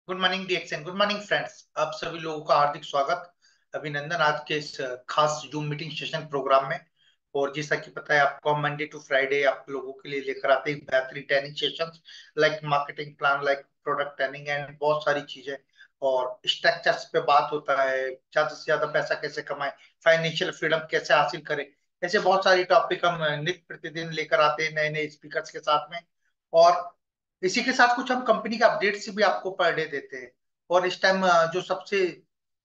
Good morning DXN, good morning friends. आप सभी लोगों का हार्दिक स्वागत, अभिनंदन आज के इस खास जूम मीटिंग सेशन प्रोग्राम में। और जैसा कि पता है आपको, हम मंडे टू फ्राइडे आप लोगों के लिए लेकर आते हैं बेहतरीन training sessions like marketing plan, like product training and बहुत सारी चीजें। और स्ट्रक्चर्स पे बात होता है, ज्यादा से ज्यादा पैसा कैसे कमाएं, फाइनेंशियल फ्रीडम कैसे हासिल करें। ऐसे बहुत सारी टॉपिक हम नित्य प्रतिदिन लेकर आते हैं नए नए स्पीकर्स के साथ में। और इसी के साथ कुछ हम कंपनी के अपडेट्स भी आपको पर डे देते हैं। और इस टाइम जो सबसे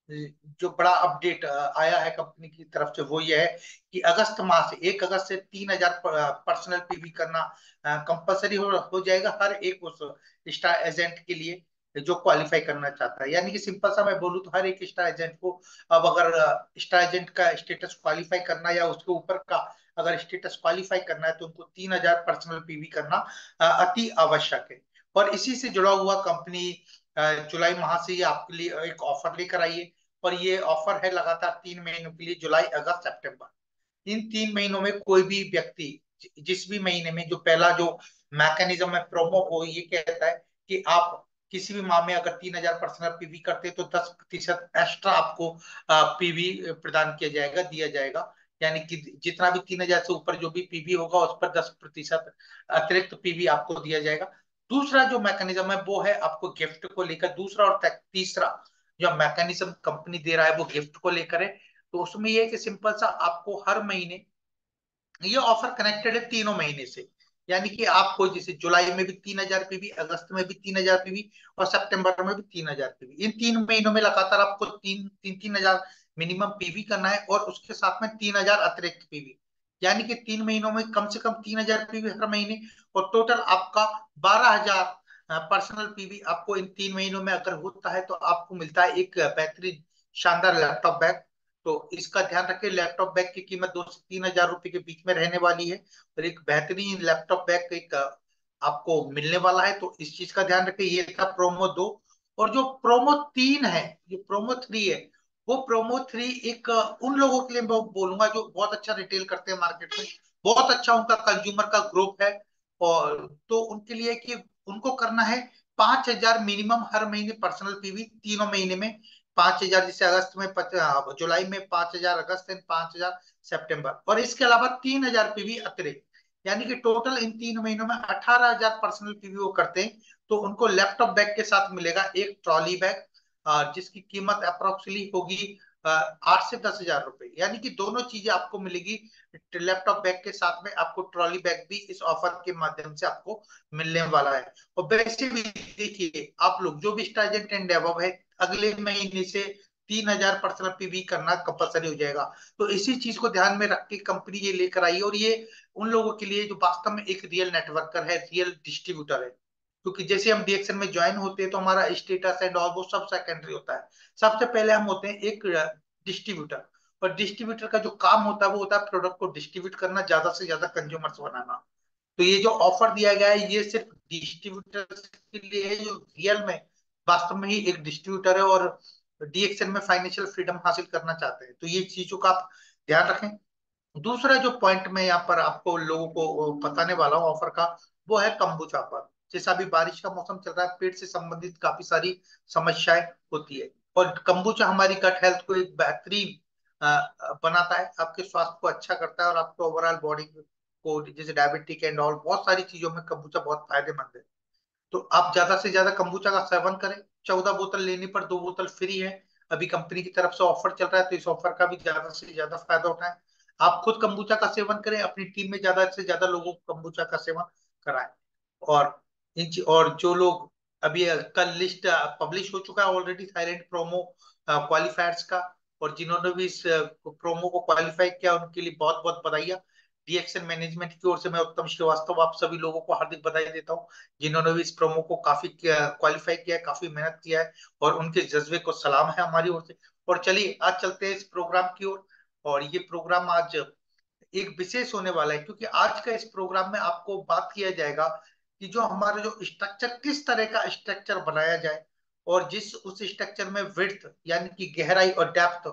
जो बड़ा अपडेट आया है कंपनी की तरफ से वो ये है कि अगस्त माह से 1 अगस्त से 3,000 पर्सनल पीवी करना कंपलसरी हो जाएगा हर एक उस स्टार एजेंट के लिए जो क्वालिफाई करना चाहता है। यानी कि सिंपल सा मैं बोलूँ तो हर एक स्टार एजेंट को अब अगर स्टार एजेंट का स्टेटस क्वालिफाई करना या उसके ऊपर का अगर स्टेटस क्वालिफाई करना है तो उनको 3,000 पर्सनल पीवी करना अति आवश्यक है। और इसी से जुड़ा हुआ कंपनी जुलाई माह से ये आपके लिए एक ऑफर लेकर आई है। और ये ऑफर है लगातार 3 महीनों के लिए, जुलाई अगस्त सितंबर। इन 3 महीनों में कोई भी व्यक्ति जिस भी महीने में जो पहला जो मैकेनिज्म है प्रोमो को ये कहता है कि आप किसी भी माह में अगर 3,000 पर्सनल पीवी करते हैं तो 10% एक्स्ट्रा आपको पीवी प्रदान किया जाएगा, दिया जाएगा। यानी कि जितना भी 3,000 से ऊपर जो भी पीवी होगा उस पर 10% अतिरिक्त पीवी आपको दिया जाएगा। दूसरा जो मैकेनिज्म है वो है आपको गिफ्ट को लेकर, दूसरा और तीसरा जो मैकेनिज्म कंपनी दे रहा है वो गिफ्ट को लेकर है। तो उसमें ये है कि सिंपल सा आपको हर महीने ये ऑफर कनेक्टेड है 3 महीने से। यानी कि आपको जैसे जुलाई में भी 3,000 पीवी, अगस्त में भी 3,000 पीवी और सितंबर में भी 3,000 पीवी। इन 3 महीनों में लगातार आपको तीन तीन 3,000 मिनिमम पीवी करना है और उसके साथ में 3,000 अतिरिक्त पीवी। यानी कि 3 महीनों में कम से कम 3,000 पीवी हर महीने। और टोटल आपका 12,000 पर्सनल पीवी आपको इन 3 महीनों में अगर होता है तो आपको मिलता है एक बेहतरीन शानदार लैपटॉप बैग। तो इसका ध्यान रखें, लैपटॉप बैग की कीमत 2 से 3 हजार रुपए के बीच में रहने वाली है। और एक बेहतरीन लैपटॉप बैग एक आपको मिलने वाला है, तो इस चीज का ध्यान रखें। ये था प्रोमो 2। और जो प्रोमो 3 है, जो प्रोमो 3 है, वो प्रोमो 3 एक उन लोगों के लिए मैं बोलूंगा जो बहुत अच्छा रिटेल करते हैं मार्केट में। बहुत अच्छा उनका कंज्यूमर का ग्रुप है। और तो उनके लिए कि उनको करना है 5,000 मिनिमम हर महीने पर्सनल पीवी, तीनों महीने में 5,000, जैसे अगस्त में जुलाई में 5,000, अगस्त में 5,000, सितंबर, और इसके अलावा 3,000 पीवी अतिरिक्त। यानी कि टोटल इन 3 महीनों में 18,000 पर्सनल पीवी वो करते हैं। तो उनको लैपटॉप बैग के साथ मिलेगा एक ट्रॉली बैग, जिसकी कीमत अप्रोक्सीमेटली होगी 8 से 10,000 रुपए। यानी कि दोनों चीजें आपको मिलेगी। लैपटॉप बैग के साथ में आपको ट्रॉली बैग भी इस ऑफर के माध्यम से आपको मिलने वाला है। और वैसे भी देखिए, आप लोग जो भी स्टार्जेंट एंड डेवलप है, अगले महीने से 3,000 पर्सनल पीवी करना कंपलसरी हो जाएगा। तो इसी चीज को ध्यान में रख के कंपनी ये लेकर आई, और ये उन लोगों के लिए जो वास्तव में एक रियल नेटवर्कर है, रियल डिस्ट्रीब्यूटर है। क्योंकि जैसे हम डीएक्सन में ज्वाइन होते हैं तो हमारा स्टेटस एंड ऑल वो सब सेकेंडरी होता है। सबसे पहले हम होते हैं एक डिस्ट्रीब्यूटर। और डिस्ट्रीब्यूटर का जो काम होता है वो होता है प्रोडक्ट को डिस्ट्रीब्यूट करना, ज्यादा से ज्यादा कंज्यूमर्स बनाना। तो ये जो ऑफर दिया गया है ये सिर्फ डिस्ट्रीब्यूटर्स के लिए है, जो रियल में वास्तव में ही एक डिस्ट्रीब्यूटर है और डीएक्सएल में फाइनेंशियल फ्रीडम हासिल करना चाहते हैं। तो ये चीजों का आप ध्यान रखें। दूसरा जो पॉइंट मैं यहाँ पर आपको लोगों को बताने वाला हूँ ऑफर का, वो है कंबुचा पर। जैसा अभी बारिश का मौसम चल रहा है, पेट से संबंधित काफी सारी समस्याएं होती है, और कंबुचा हमारी गट हेल्थ को एक बेहतरीन बनाता है, आपके स्वास्थ्य को अच्छा करता है, और आपको ओवरऑल बॉडी को, जैसे डायबिटिक एंड ऑल बहुत सारी चीजों में कंबुचा बहुत फायदेमंद है। तो आप ज्यादा से ज्यादा कंबुचा का सेवन करें। 14 बोतल लेने पर 2 बोतल फ्री है। अभी कंपनी की तरफ से ऑफर चल रहा है, तो इस ऑफर का भी ज्यादा से ज्यादा फायदा उठाएं। आप खुद कंबुचा का सेवन करें, अपनी टीम में ज्यादा से ज्यादा लोगों को कंबुचा का सेवन कराएं। और और जो लोग अभी कल लिस्ट पब्लिश हो चुका है ऑलरेडी थाईलैंड प्रोमो क्वालिफायर्स का, और जिन्होंने भी इस प्रोमो को क्वालिफाई किया उनके लिए बहुत बहुत बधाई। डीएक्शन मैनेजमेंट की ओर से मैं उत्तम श्रीवास्तव आप सभी लोगों को हार्दिक बधाई देता हूँ, जिन्होंने भी इस प्रोमो को काफी क्वालिफाई किया है, काफी मेहनत किया है, और उनके जज्बे को सलाम है हमारी ओर से। और चलिए आज चलते हैं इस प्रोग्राम की ओर। और ये प्रोग्राम आज एक विशेष होने वाला है, क्योंकि आज का इस प्रोग्राम में आपको बात किया जाएगा कि जो हमारा जो स्ट्रक्चर, किस तरह का स्ट्रक्चर बनाया जाए, और जिस उस स्ट्रक्चर में विड्थ यानी कि गहराई और डेप्थ,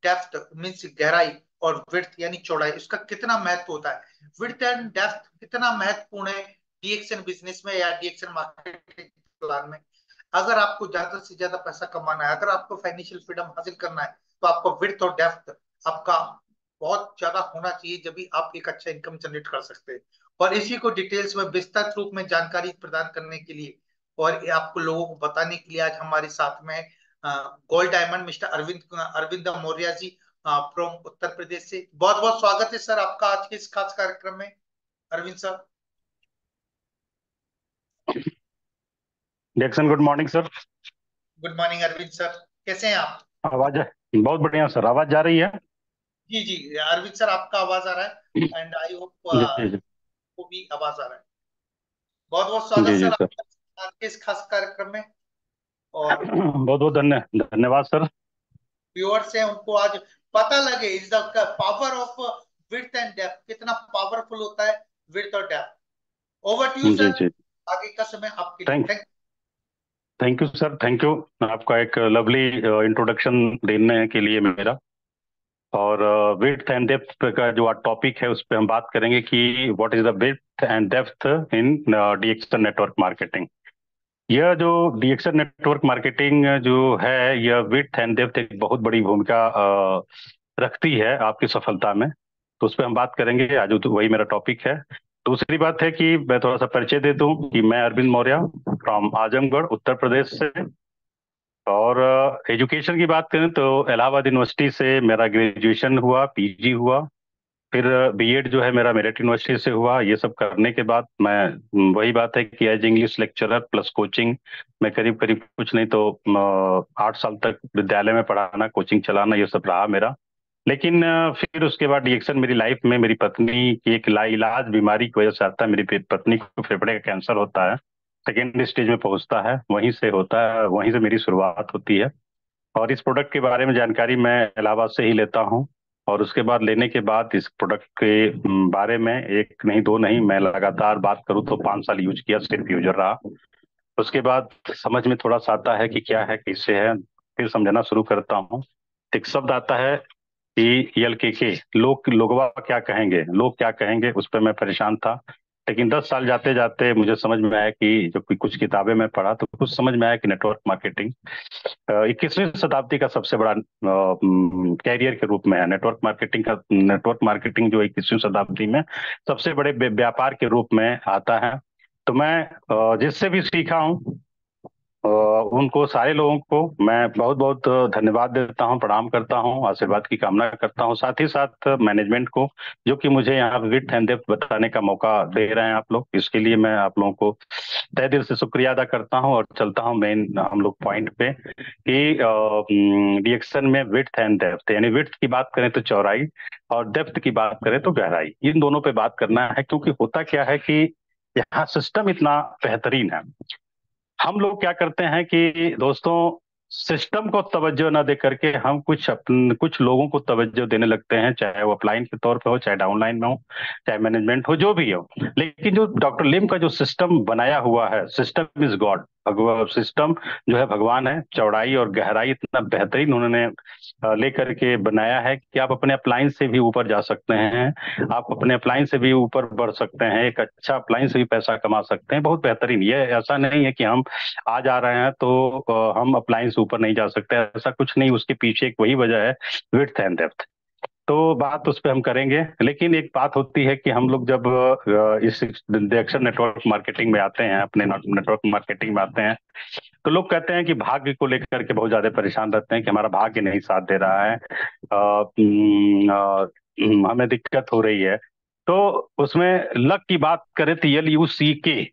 डेप्थ मीन्स गहराई, और विड्थ यानी चौड़ाई, उसका कितना महत्व होता है, विड्थ एंड डेप्थ कितना महत्वपूर्ण है डीएक्शन बिजनेस में या डीएक्शन मार्केटिंग प्लान में। अगर आपको ज्यादा से ज्यादा पैसा कमाना है, अगर आपको फाइनेंशियल फ्रीडम हासिल करना है, तो आपको विड्थ और डेप्थ आपका बहुत ज्यादा होना चाहिए, जब भी आप एक अच्छा इनकम जनरेट कर सकते हैं। और इसी को डिटेल्स में विस्तृत रूप में जानकारी प्रदान करने के लिए और ये आपको लोगों को बताने के लिए आज हमारे साथ में gold diamond mister Arvind Arvind Maurya ji from Uttar Pradesh से। बहुत बहुत स्वागत है सर आपका आज के इस खास कार्यक्रम में, Arvind sir. Jackson, good morning sir. Good morning Arvind sir, कैसे हैं आप? आवाज है? बहुत बढ़िया सर, आवाज जा रही है? जी जी, अरविंद सर आपका आवाज आ रहा है, एंड आई होप जी जी। को भी आवाज आ रहा है। बहुत बहुत जी स्वागत जी सर सर। आपका आज के इस खास कार्यक्रम में। और बहुत बहुत धन्यवाद सर। व्यूअर्स हैं उनको आज पता लगे is the power of width and depth, कितना पावरफुल होता है विड्थ और डेप्थ। ओवर टू यू जी सर, जी। आगे का समय आपके लिए। Thank thank thank you sir, thank you. आपका एक लवली इंट्रोडक्शन देने के लिए मेरा। और विड्थ एंड डेप्थ का जो आज टॉपिक है उस पर हम बात करेंगे कि what is the width and depth in DXN network marketing. यह जो डीएक्सन नेटवर्क मार्केटिंग जो है, यह विड्थ एंड डेप्थ एक बहुत बड़ी भूमिका रखती है आपकी सफलता में। तो उस पर हम बात करेंगे आज, तो वही मेरा टॉपिक है। दूसरी बात है कि मैं थोड़ा सा परिचय दे दूं कि मैं अरविंद मौर्य फ्रॉम आजमगढ़ उत्तर प्रदेश से। और एजुकेशन की बात करें तो इलाहाबाद यूनिवर्सिटी से मेरा ग्रेजुएशन हुआ, पीजी हुआ। फिर बीएड जो है मेरा मेरिट यूनिवर्सिटी से हुआ। ये सब करने के बाद मैं वही बात है कि as English lecturer plus coaching, मैं करीब करीब कुछ नहीं तो 8 साल तक विद्यालय में पढ़ाना, कोचिंग चलाना, ये सब रहा मेरा। लेकिन फिर उसके बाद रिएक्शन मेरी लाइफ में मेरी पत्नी की एक लाइलाज बीमारी की वजह से आता है। मेरी पत्नी को फेफड़े का कैंसर होता है, सेकेंड स्टेज में पहुंचता है, वहीं से होता है, वहीं से मेरी शुरुआत होती है। और इस प्रोडक्ट के बारे में जानकारी मैं इलाहाबाद से ही लेता हूँ। और उसके बाद लेने के बाद इस प्रोडक्ट के बारे में एक नहीं दो नहीं, मैं लगातार बात करूँ तो 5 साल यूज किया, सिर्फ यूजर रहा। उसके बाद समझ में थोड़ा सा आता है कि क्या है, कैसे है, फिर समझना शुरू करता हूँ। एक शब्द आता है कि एल के लोगवा क्या कहेंगे, लोग क्या कहेंगे, उस पर मैं परेशान था। लेकिन 10 साल जाते जाते मुझे समझ में आया कि जब कुछ किताबें मैं पढ़ा तो कुछ समझ में आया कि नेटवर्क मार्केटिंग 21वीं शताब्दी का सबसे बड़ा कैरियर के रूप में है। नेटवर्क मार्केटिंग जो 21वीं शताब्दी में सबसे बड़े व्यापार के रूप में आता है। तो मैं जिससे भी सीखा हूँ, अ, उनको सारे लोगों को मैं बहुत बहुत धन्यवाद देता हूं, प्रणाम करता हूं, आशीर्वाद की कामना करता हूं। साथ ही साथ मैनेजमेंट को, जो कि मुझे यहाँ विड्थ एंड डेप्थ बताने का मौका दे रहे हैं आप लोग, इसके लिए मैं आप लोगों को तहे दिल से शुक्रिया अदा करता हूं। और चलता हूं मेन हम लोग पॉइंट पे कि रिएक्शन में विड्थ एंड डेप्थ, यानी विड्थ की बात करें तो चौड़ाई, और डेप्थ की बात करें तो गहराई, इन दोनों पे बात करना है। क्योंकि होता क्या है कि यहाँ सिस्टम इतना बेहतरीन है। हम लोग क्या करते हैं कि दोस्तों, सिस्टम को तवज्जो न दे करके हम कुछ लोगों को तवज्जो देने लगते हैं, चाहे वो अपलाइन के तौर पे हो, चाहे डाउनलाइन में हो, चाहे मैनेजमेंट हो, जो भी हो। लेकिन जो डॉक्टर लिम का जो सिस्टम बनाया हुआ है, सिस्टम इज गॉड, सिस्टम जो है भगवान है। चौड़ाई और गहराई इतना बेहतरीन उन्होंने लेकर के बनाया है कि आप अपने अप्लाइन से भी ऊपर जा सकते हैं, आप अपने अप्लाइन से भी ऊपर बढ़ सकते हैं, एक अच्छा अप्लाइन से भी पैसा कमा सकते हैं। बहुत बेहतरीन। ये ऐसा नहीं है कि हम आ जा रहे हैं तो हम अप्लाइन से ऊपर नहीं जा सकते, ऐसा कुछ नहीं। उसके पीछे एक वही वजह है, विड्थ एंड डेप्थ। तो बात उस पर हम करेंगे। लेकिन एक बात होती है कि हम लोग जब इस डायरेक्शन नेटवर्क मार्केटिंग में आते हैं, अपने नेटवर्क मार्केटिंग में आते हैं, तो लोग कहते हैं कि भाग्य को लेकर के बहुत ज्यादा परेशान रहते हैं कि हमारा भाग्य नहीं साथ दे रहा है, हमें दिक्कत हो रही है। तो उसमें लक की बात करें तो LUCK,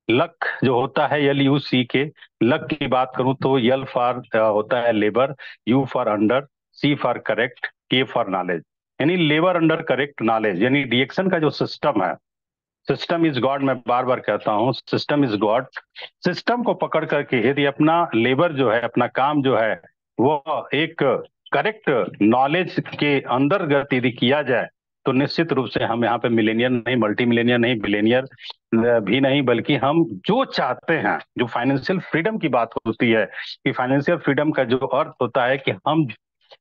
लक जो होता है, LUCK, लक की बात करूं तो यल फॉर होता है labour, you for under, C for correct, K for knowledge. यानी लेबर अंडर करेक्ट नॉलेज, यानी डिएक्शन का जो सिस्टम है, सिस्टम इज गॉड, मैं बार बार कहता हूं, सिस्टम इज गॉड। सिस्टम को पकड़ करके यदि अपना लेबर जो है, अपना काम जो है, वो एक करेक्ट नॉलेज के अंतर्गत यदि किया जाए, तो निश्चित रूप से हम यहाँ पे मिलेनियर नहीं, मल्टी मिलेनियर नहीं, बिलेनियर भी नहीं, बल्कि हम जो चाहते हैं, जो फाइनेंशियल फ्रीडम की बात होती है, कि फाइनेंशियल फ्रीडम का जो अर्थ होता है कि हम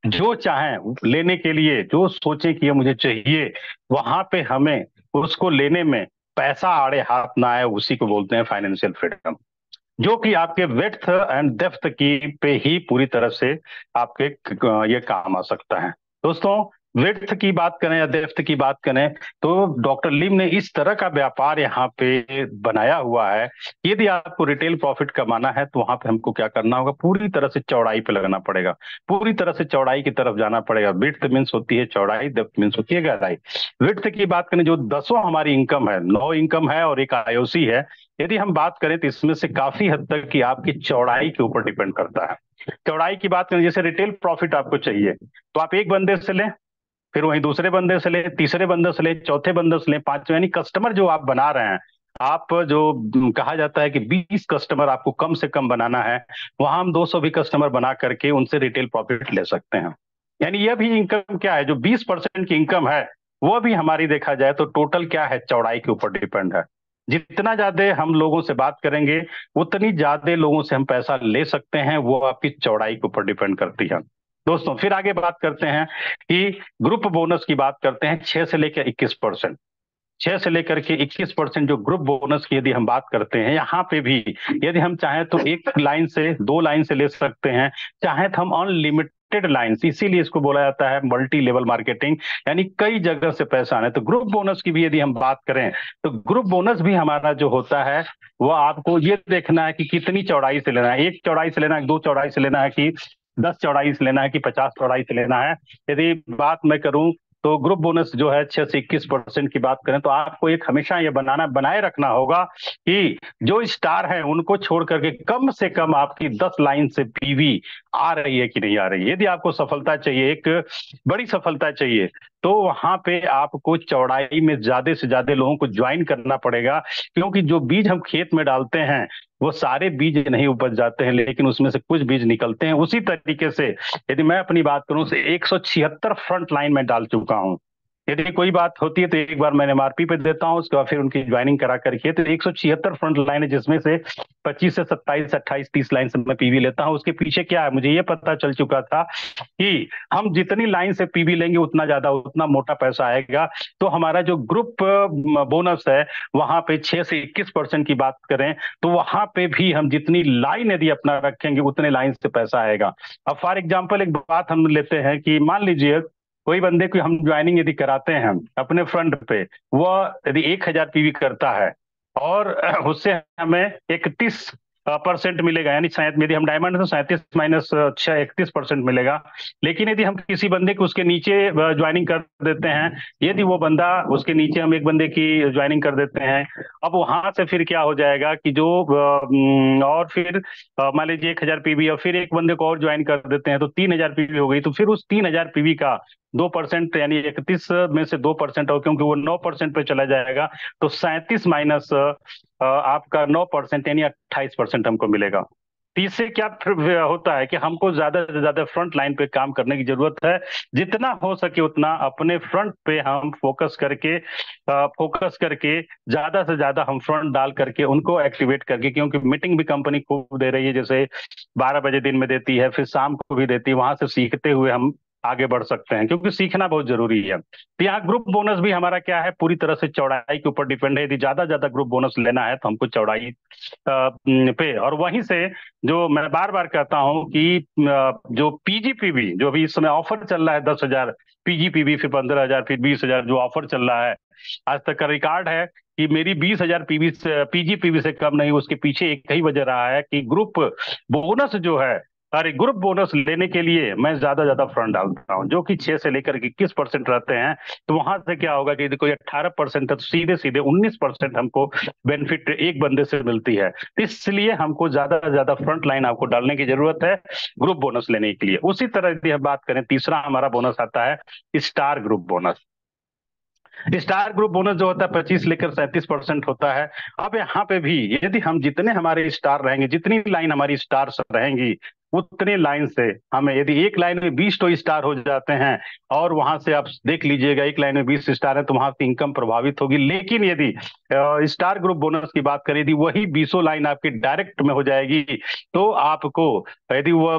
जो चाहें लेने के लिए, जो सोचे कि ये मुझे चाहिए, वहां पे हमें उसको लेने में पैसा आड़े हाथ ना आए, उसी को बोलते हैं फाइनेंशियल फ्रीडम। जो कि आपके वेड्थ एंड डेप्थ की पे ही पूरी तरह से आपके ये काम आ सकता है। दोस्तों, वेड्थ की बात करें या डेप्थ की बात करें, तो डॉक्टर लिम ने इस तरह का व्यापार यहाँ पे बनाया हुआ है। यदि आपको रिटेल प्रॉफिट कमाना है तो वहां पे हमको क्या करना होगा, पूरी तरह से चौड़ाई पे लगना पड़ेगा, पूरी तरह से चौड़ाई की तरफ जाना पड़ेगा। विड्थ मीन्स होती है चौड़ाई, डेप्थ मीन्स होती है गहराई। विड्थ की बात करें, जो 10वां हमारी इनकम है, 9 इनकम है और एक आईओसी है, यदि हम बात करें तो इसमें से काफी हद तक की आपकी चौड़ाई के ऊपर डिपेंड करता है। चौड़ाई की बात करें, जैसे रिटेल प्रॉफिट आपको चाहिए तो आप एक बंदे से लें, फिर वहीं दूसरे बंदे से लें, तीसरे बंदे से लें, चौथे बंदे से लें, पांचवें, यानी कस्टमर जो आप बना रहे हैं, आप जो कहा जाता है कि 20 कस्टमर आपको कम से कम बनाना है, वहां हम 200 भी कस्टमर बना करके उनसे रिटेल प्रॉफिट ले सकते हैं। यानी यह भी इनकम क्या है, जो 20% की इनकम है, वो भी हमारी देखा जाए तो टोटल क्या है, चौड़ाई के ऊपर डिपेंड है। जितना ज्यादा हम लोगों से बात करेंगे, उतनी ज्यादा लोगों से हम पैसा ले सकते हैं, वो आपकी चौड़ाई के ऊपर डिपेंड करती है। दोस्तों, फिर आगे बात करते हैं कि ग्रुप बोनस की बात करते हैं, 6 से लेकर 21%, 6 से लेकर के 21% जो ग्रुप बोनस की यदि हम बात करते हैं, यहाँ पे भी यदि हम चाहें तो एक लाइन से, दो लाइन से ले सकते हैं, चाहे तो हम अनलिमिटेड लाइन्स, इसीलिए इसको बोला जाता है मल्टी लेवल मार्केटिंग, यानी कई जगह से पैसा आना है। तो ग्रुप बोनस की भी यदि हम बात करें, तो ग्रुप बोनस भी हमारा जो होता है, वो आपको ये देखना है कि कितनी चौड़ाई से लेना है, 1 चौड़ाई से लेना है, 2 चौड़ाई से लेना है, कि 10 चौड़ाई से लेना है, कि 50 चौड़ाई से लेना है। यदि बात मैं करूं तो ग्रुप बोनस जो है 6 से 21% की बात करें, तो आपको एक हमेशा ये बनाए रखना होगा कि जो स्टार है उनको छोड़ करके कम से कम आपकी 10 लाइन से पीवी आ रही है कि नहीं आ रही है। यदि आपको सफलता चाहिए, एक बड़ी सफलता चाहिए, तो वहां पे आपको चौड़ाई में ज्यादा से ज्यादा लोगों को ज्वाइन करना पड़ेगा। क्योंकि जो बीज हम खेत में डालते हैं, वो सारे बीज नहीं उपज जाते हैं, लेकिन उसमें से कुछ बीज निकलते हैं। उसी तरीके से यदि मैं अपनी बात करूं, से 176 फ्रंट लाइन में डाल चुका हूं, यदि कोई बात होती है तो एक बार मैं एमआरपी पे देता हूँ, उसके बाद फिर उनकी ज्वाइनिंग करा करके, तो 176 फ्रंट लाइन है, जिसमें से 25 से 27, 28, 30 लाइन से मैं पीवी लेता हूँ। उसके पीछे क्या है, मुझे ये पता चल चुका था कि हम जितनी लाइन से पीवी लेंगे उतना ज्यादा, उतना मोटा पैसा आएगा। तो हमारा जो ग्रुप बोनस है, वहां पे 6 से 21% की बात करें, तो वहां पे भी हम जितनी लाइन यदि अपना रखेंगे उतने लाइन से पैसा आएगा। अब फॉर एग्जाम्पल एक बात हम लेते हैं कि मान लीजिए कोई बंदे को हम ज्वाइनिंग यदि कराते हैं अपने फ्रंट पे, वह यदि 1,000 पीवी करता है और उससे हमें 31% मिलेगा, यानी शायद यदि हम डायमंड है तो 37 - 6 31% मिलेगा। लेकिन यदि हम किसी बंदे को उसके नीचे ज्वाइनिंग कर देते हैं, यदि वो बंदा, उसके नीचे हम एक बंदे की ज्वाइनिंग कर देते हैं, अब वहां से फिर क्या हो जाएगा कि जो और फिर मान लीजिए 1,000 पीवी और फिर एक बंदे को और ज्वाइन कर देते हैं तो 3,000 पीवी हो गई। तो फिर उस 3,000 पीवी का 2%, यानी 31 में से 2% हो, क्योंकि वो 9% पे चला जाएगा, तो 37 माइनस आपका 9%, यानी 28% हमको मिलेगा। तो इससे क्या फिर होता है कि हमको ज्यादा से ज्यादा फ्रंट लाइन पे काम करने की जरूरत है। जितना हो सके उतना अपने फ्रंट पे हम फोकस करके ज्यादा से ज्यादा हम फ्रंट डाल करके उनको एक्टिवेट करके, क्योंकि मीटिंग भी कंपनी खूब दे रही है, जैसे 12 बजे दिन में देती है, फिर शाम को भी देती है, वहां से सीखते हुए हम आगे बढ़ सकते हैं, क्योंकि सीखना बहुत जरूरी है। तो यहाँ ग्रुप बोनस भी हमारा क्या है, पूरी तरह से चौड़ाई के ऊपर डिपेंड है। यदि ज्यादा ज्यादा ग्रुप बोनस लेना है तो हमको चौड़ाई पे, और वहीं से जो मैं बार बार कहता हूं कि जो पीजीपीवी, जो अभी इस समय ऑफर चल रहा है, 10,000 पीजीपीवी, फिर 15,000, फिर 20,000, जो ऑफर चल रहा है, आज तक का रिकॉर्ड है कि मेरी 20,000 पीवी से, पीजीपीवी से कम नहीं। उसके पीछे एक ही वजह रहा है कि ग्रुप बोनस जो है, अरे ग्रुप बोनस लेने के लिए मैं ज्यादा ज्यादा फंड डालता हूँ, जो कि 6 से लेकर 21% रहते हैं। तो वहां से क्या होगा कि यदि कोई 18% है तो सीधे सीधे 19% हमको बेनिफिट एक बंदे से मिलती है। तो इसलिए हमको ज्यादा से ज्यादा फ्रंट लाइन आपको डालने की जरूरत है ग्रुप बोनस लेने के लिए। उसी तरह यदि हम बात करें, तीसरा हमारा बोनस आता है star group bonus. Star group bonus जो होता है 25 लेकर 37% होता है। अब यहाँ पे भी यदि हम जितने हमारे स्टार रहेंगे, जितनी लाइन हमारी स्टार्स रहेंगी, उतने लाइन से हमें, यदि एक लाइन में 20 तो स्टार हो जाते हैं, और वहां से आप देख लीजिएगा एक लाइन में 20 स्टार है, तो वहां की इनकम प्रभावित होगी। लेकिन यदि स्टार ग्रुप बोनस की बात करें, यदि वही 20 लाइन आपकी डायरेक्ट में हो जाएगी, तो आपको, यदि वह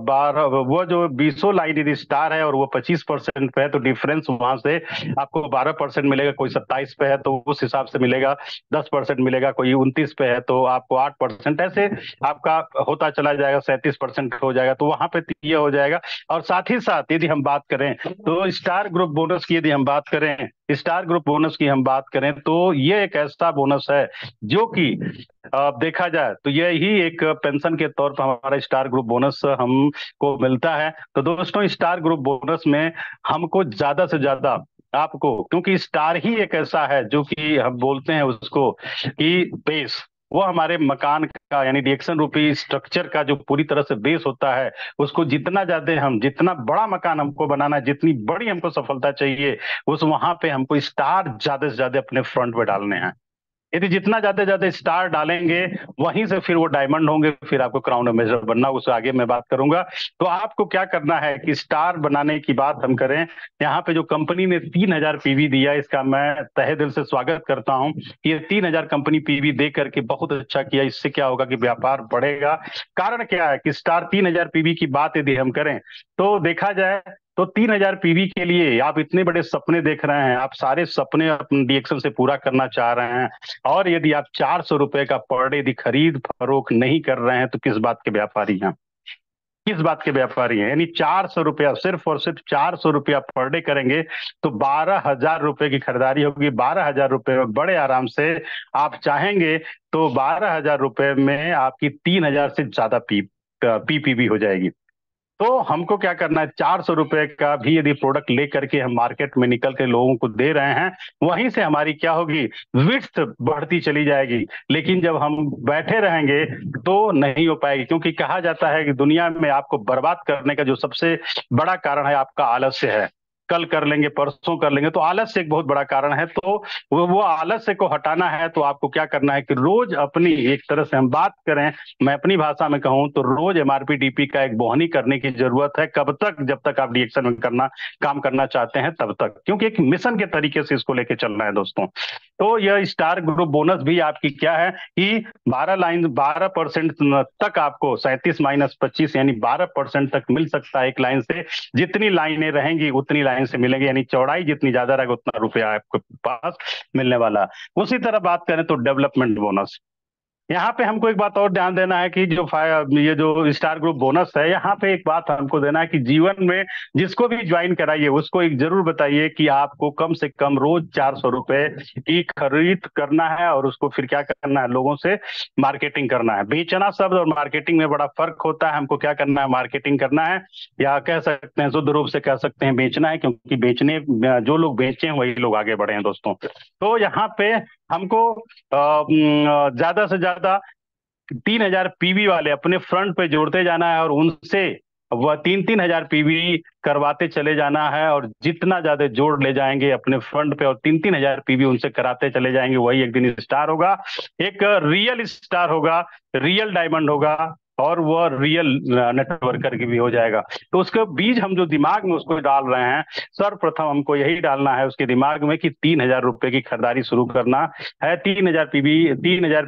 12, वो जो 20 लाइन यदि स्टार है और वो 25% पे है, तो डिफरेंस वहां से आपको 12% मिलेगा। कोई 27 पे है तो उस हिसाब से मिलेगा 10% मिलेगा, कोई 29 पे है तो आपको 8%, ऐसे आपका होता चला जाएगा, 37% हो जाएगा। तो वहां पे ये हो जाएगा। और साथ ही साथ यदि हम बात करें तो स्टार ग्रुप बोनस की, यदि हम बात करें, स्टार ग्रुप बोनस की हम बात करें, तो ये एक ऐसा बोनस है जो कि देखा जाए तो यही एक पेंशन के तौर पर हमारा स्टार ग्रुप बोनस हमको मिलता है। तो दोस्तों, स्टार ग्रुप बोनस में हमको ज्यादा से ज्यादा आपको, क्योंकि स्टार ही एक ऐसा है जो कि हम बोलते हैं उसको कि बेस, वो हमारे मकान का, यानी रिएक्शन रूपी स्ट्रक्चर का जो पूरी तरह से बेस होता है, उसको जितना ज्यादा हम, जितना बड़ा मकान हमको बनाना है, जितनी बड़ी हमको सफलता चाहिए, उस वहां पे हमको स्टार ज्यादा से ज्यादा अपने फ्रंट पे डालने हैं। यदि जितना ज्यादा ज्यादा स्टार डालेंगे, वहीं से फिर वो डायमंड होंगे, फिर आपको क्राउन मेजर बनना, उससे आगे मैं बात करूंगा। तो आपको क्या करना है कि स्टार बनाने की बात हम करें, यहाँ पे जो कंपनी ने 3,000 पीवी दिया, इसका मैं तहे दिल से स्वागत करता हूँ। ये 3,000 कंपनी पीवी दे करके बहुत अच्छा किया। इससे क्या होगा कि व्यापार बढ़ेगा। कारण क्या है कि स्टार 3,000 पीवी की बात यदि हम करें तो देखा जाए तो 3,000 पीवी के लिए आप इतने बड़े सपने देख रहे हैं, आप सारे सपने अपने डीएक्शन से पूरा करना चाह रहे हैं, और यदि आप 400 रुपए का पर डे यदि खरीद फरोख्त नहीं कर रहे हैं, तो किस बात के व्यापारी हैं, किस बात के व्यापारी हैं? यानी 400 रुपया, सिर्फ और सिर्फ 400 रुपया पर डे करेंगे तो 12,000 रुपए की खरीदारी होगी। 12,000 रुपए में बड़े आराम से आप चाहेंगे तो 12,000 रुपए में आपकी 3,000 से ज्यादा पीपीवी हो जाएगी। तो हमको क्या करना है, 400 रुपए का भी यदि प्रोडक्ट लेकर के हम मार्केट में निकल के लोगों को दे रहे हैं, वहीं से हमारी क्या होगी, विड्थ बढ़ती चली जाएगी। लेकिन जब हम बैठे रहेंगे तो नहीं हो पाएगी, क्योंकि कहा जाता है कि दुनिया में आपको बर्बाद करने का जो सबसे बड़ा कारण है, आपका आलस्य है। कल कर लेंगे, परसों कर लेंगे, तो आलस्य एक बहुत बड़ा कारण है। तो वो आलस्य को हटाना है तो आपको क्या करना है कि रोज अपनी, एक तरह से हम बात करें, मैं अपनी भाषा में कहूं तो रोज एमआरपी डीपी का एक बोहनी करने की जरूरत है। कब तक? जब तक आप डीएक्शन में काम करना चाहते हैं तब तक, क्योंकि एक मिशन के तरीके से इसको लेके चलना है दोस्तों। तो यह स्टार ग्रुप बोनस भी आपकी क्या है कि 12% तक आपको 37-25 यानी 12% तक मिल सकता है एक लाइन से। जितनी लाइनें रहेंगी उतनी लाइन से मिलेंगे, यानी चौड़ाई जितनी ज्यादा रहेगी उतना रुपया आपके पास मिलने वाला। उसी तरह बात करें तो डेवलपमेंट बोनस, यहाँ पे हमको एक बात और ध्यान देना है कि ये जो स्टार ग्रुप बोनस है, यहाँ पे एक बात हमको देना है कि जीवन में जिसको भी ज्वाइन कराइए उसको एक जरूर बताइए कि आपको कम से कम रोज 400 रुपए की खरीद करना है, और उसको फिर क्या करना है, लोगों से मार्केटिंग करना है। बेचना शब्द और मार्केटिंग में बड़ा फर्क होता है। हमको क्या करना है, मार्केटिंग करना है, या कह सकते हैं शुद्ध रूप से कह सकते हैं बेचना है, क्योंकि बेचने जो लोग बेचे हैं वही लोग आगे बढ़े हैं दोस्तों। तो यहाँ पे हमको ज्यादा से ज्यादा 3,000 पीवी वाले अपने फ्रंट पे जोड़ते जाना है, और उनसे वह 3-3 हजार पीवी करवाते चले जाना है। और जितना ज्यादा जोड़ ले जाएंगे अपने फ्रंट पे और 3-3 हजार पीवी उनसे कराते चले जाएंगे, वही एक दिन स्टार होगा, एक रियल स्टार होगा, रियल डायमंड होगा, और वह रियल नेटवर्कर की भी हो जाएगा। तो उसका बीज हम जो दिमाग में उसको डाल रहे हैं, सर्वप्रथम हमको यही डालना है उसके दिमाग में कि 3,000 रुपए की खरीदारी शुरू करना है। 3,000 पीवी, 3,000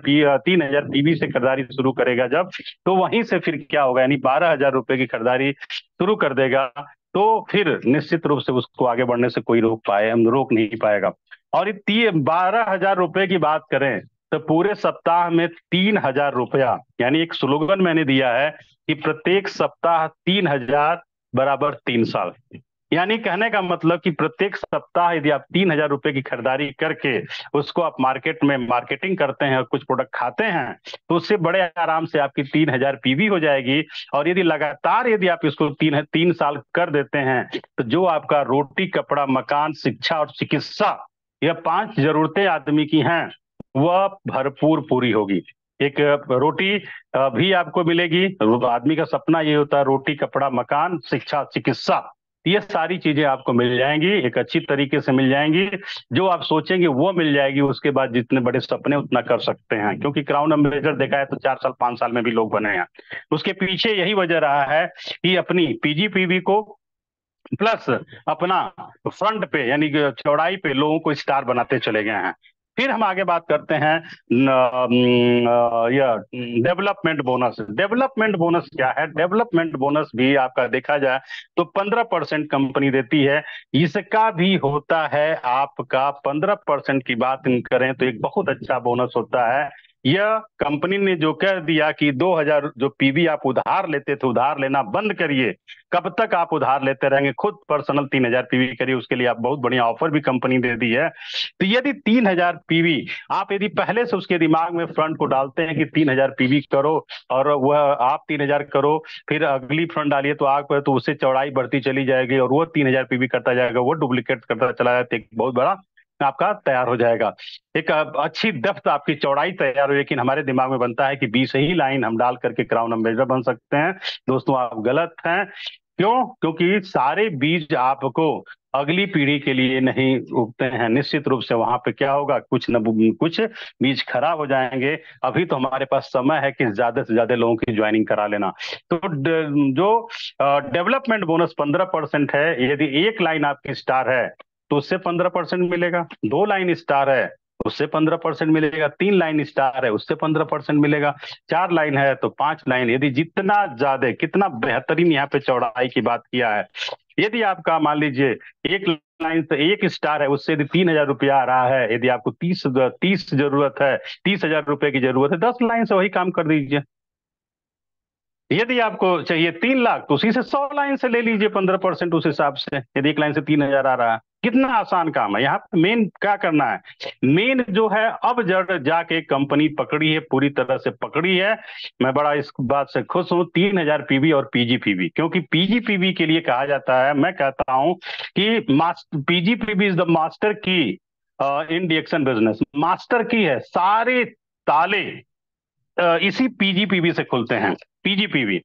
पीवी से खरीदारी शुरू करेगा जब, तो वहीं से फिर क्या होगा, यानी 12,000 रुपए की खरीदारी शुरू कर देगा, तो फिर निश्चित रूप से उसको आगे बढ़ने से कोई रोक नहीं पाएगा। और 12,000 रुपए की बात करें तो पूरे सप्ताह में 3,000 रुपया, यानी एक स्लोगन मैंने दिया है कि प्रत्येक सप्ताह 3,000 बराबर 3 साल। यानी कहने का मतलब कि प्रत्येक सप्ताह यदि आप 3,000 रुपए की खरीदारी करके उसको आप मार्केट में मार्केटिंग करते हैं और कुछ प्रोडक्ट खाते हैं, तो उससे बड़े आराम से आपकी 3,000 पीवी हो जाएगी। और यदि लगातार यदि आप इसको 3 साल कर देते हैं, तो जो आपका रोटी, कपड़ा, मकान, शिक्षा और चिकित्सा, यह 5 जरूरतें आदमी की हैं, वह भरपूर पूरी होगी। एक रोटी भी आपको मिलेगी। आदमी का सपना ये होता है रोटी, कपड़ा, मकान, शिक्षा, चिकित्सा, ये सारी चीजें आपको मिल जाएंगी, एक अच्छी तरीके से मिल जाएंगी। जो आप सोचेंगे वो मिल जाएगी। उसके बाद जितने बड़े सपने उतना कर सकते हैं, क्योंकि क्राउन एम्बेसडर देखा है तो 4 साल 5 साल में भी लोग बने हैं। उसके पीछे यही वजह रहा है कि अपनी पीजीपीवी को प्लस अपना फ्रंट पे यानी कि चौड़ाई पे लोगों को स्टार बनाते चले गए हैं। फिर हम आगे बात करते हैं यह डेवलपमेंट बोनस। डेवलपमेंट बोनस क्या है? डेवलपमेंट बोनस भी आपका देखा जाए तो 15% कंपनी देती है। इसका भी होता है आपका 15% की बात करें तो एक बहुत अच्छा बोनस होता है। यह कंपनी ने जो कह दिया कि 2,000 जो पीवी आप उधार लेते थे, उधार लेना बंद करिए। कब तक आप उधार लेते रहेंगे? खुद पर्सनल 3,000 पीवी करिए। उसके लिए आप बहुत बढ़िया ऑफर भी कंपनी दे दी है। तो यदि 3,000 पीवी आप यदि पहले से उसके दिमाग में फ्रंट को डालते हैं कि 3,000 पीवी करो, और वह आप 3,000 करो, फिर अगली फ्रंट डालिए तो आग पर, तो उससे चौड़ाई बढ़ती चली जाएगी और वो 3,000 पीवी करता जाएगा, वो डुप्लीकेट करता चला जाएगा, एक बहुत बड़ा आपका तैयार हो जाएगा। एक अच्छी डेप्थ आपकी चौड़ाई तैयार हो। लेकिन हमारे दिमाग में बनता है कि 20 ही लाइन हम डाल करके क्राउन एम्बेसडर बन सकते हैं। दोस्तों आप गलत हैं। क्यों? क्योंकि सारे बीज आपको अगली पीढ़ी के लिए नहीं उगते हैं। निश्चित रूप से वहां पे क्या होगा, कुछ बीज खराब हो जाएंगे। अभी तो हमारे पास समय है कि ज्यादा से ज्यादा लोगों की ज्वाइनिंग करा लेना। तो जो डेवलपमेंट बोनस 15% है, यदि एक लाइन आपकी स्टार है तो उससे 15% मिलेगा। 2 लाइन स्टार है उससे 15% मिलेगा। 3 लाइन स्टार है उससे 15% मिलेगा। 4 लाइन है तो 5 लाइन। यदि जितना ज्यादा, कितना बेहतरीन यहाँ पे चौड़ाई की बात किया है। यदि आपका मान लीजिए एक लाइन से एक स्टार है, उससे यदि 3,000 रुपया आ रहा है, यदि आपको 30 जरूरत है, 30,000 रुपए की जरूरत है, 10 लाइन से वही काम कर दीजिए। यदि आपको चाहिए 3 लाख तो उसी से 100 लाइन से ले लीजिए 15% उस हिसाब से। यदि एक लाइन से 3,000 आ रहा है, कितना आसान काम है। यहाँ पे मेन क्या करना है, मेन जो है अब जड़ जाके कंपनी पकड़ी है, पूरी तरह से पकड़ी है। मैं बड़ा इस बात से खुश हूँ। 3,000 पीवी और पीजीपीवी, क्योंकि पीजीपीवी के लिए कहा जाता है, मैं कहता हूँ कि पीजीपीवी इज द मास्टर की इन डिएक्शन बिजनेस। मास्टर की है, सारे ताले इसी पीजीपीवी से खुलते हैं। पीजीपीवी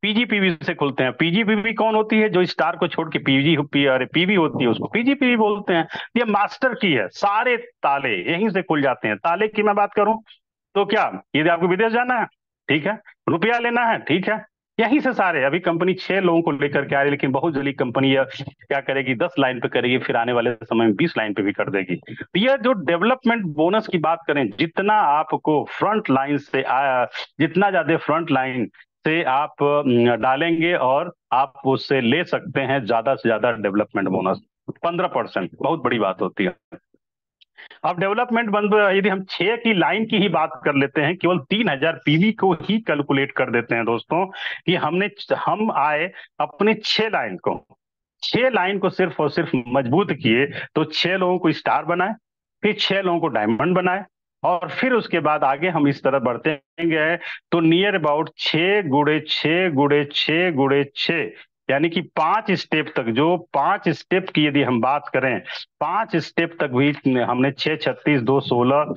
पीजीपीवी से खुलते हैं। पीजीपीवी कौन होती है? जो स्टार को छोड़ के अरे पीवी होती है, उसको पीजीपीवी बोलते हैं। ये मास्टर की है, सारे ताले यहीं से खुल जाते हैं। ताले की मैं बात करूं तो क्या, यदि आपको विदेश जाना है, ठीक है, रुपया लेना है, ठीक है, यहीं से सारे। अभी कंपनी 6 लोगों को लेकर के आ रही है, लेकिन बहुत जल्दी कंपनी क्या करेगी, 10 लाइन पे करेगी, फिर आने वाले समय में 20 लाइन पे भी कर देगी। तो यह जो डेवलपमेंट बोनस की बात करें, जितना आपको फ्रंट लाइन से आया, जितना ज्यादा फ्रंट लाइन से आप डालेंगे और आप उससे ले सकते हैं ज्यादा से ज्यादा डेवलपमेंट बोनस। 15% बहुत बड़ी बात होती है। अब डेवलपमेंट बंद, यदि हम 6 की लाइन की ही बात कर लेते हैं, केवल 3,000 पीवी को ही कैलकुलेट कर देते हैं दोस्तों, कि हम आए अपने 6 लाइन को, 6 लाइन को सिर्फ और सिर्फ मजबूत किए, तो 6 लोगों को स्टार बनाए, फिर 6 लोगों को डायमंड बनाए, और फिर उसके बाद आगे हम इस तरह बढ़ते गए। तो नियर अबाउट 6 गुड़े 6 गुड़े 6 गुड़े 6, यानी कि 5 स्टेप तक, जो 5 स्टेप की यदि हम बात करें, 5 स्टेप तक भी हमने 6 36 2 16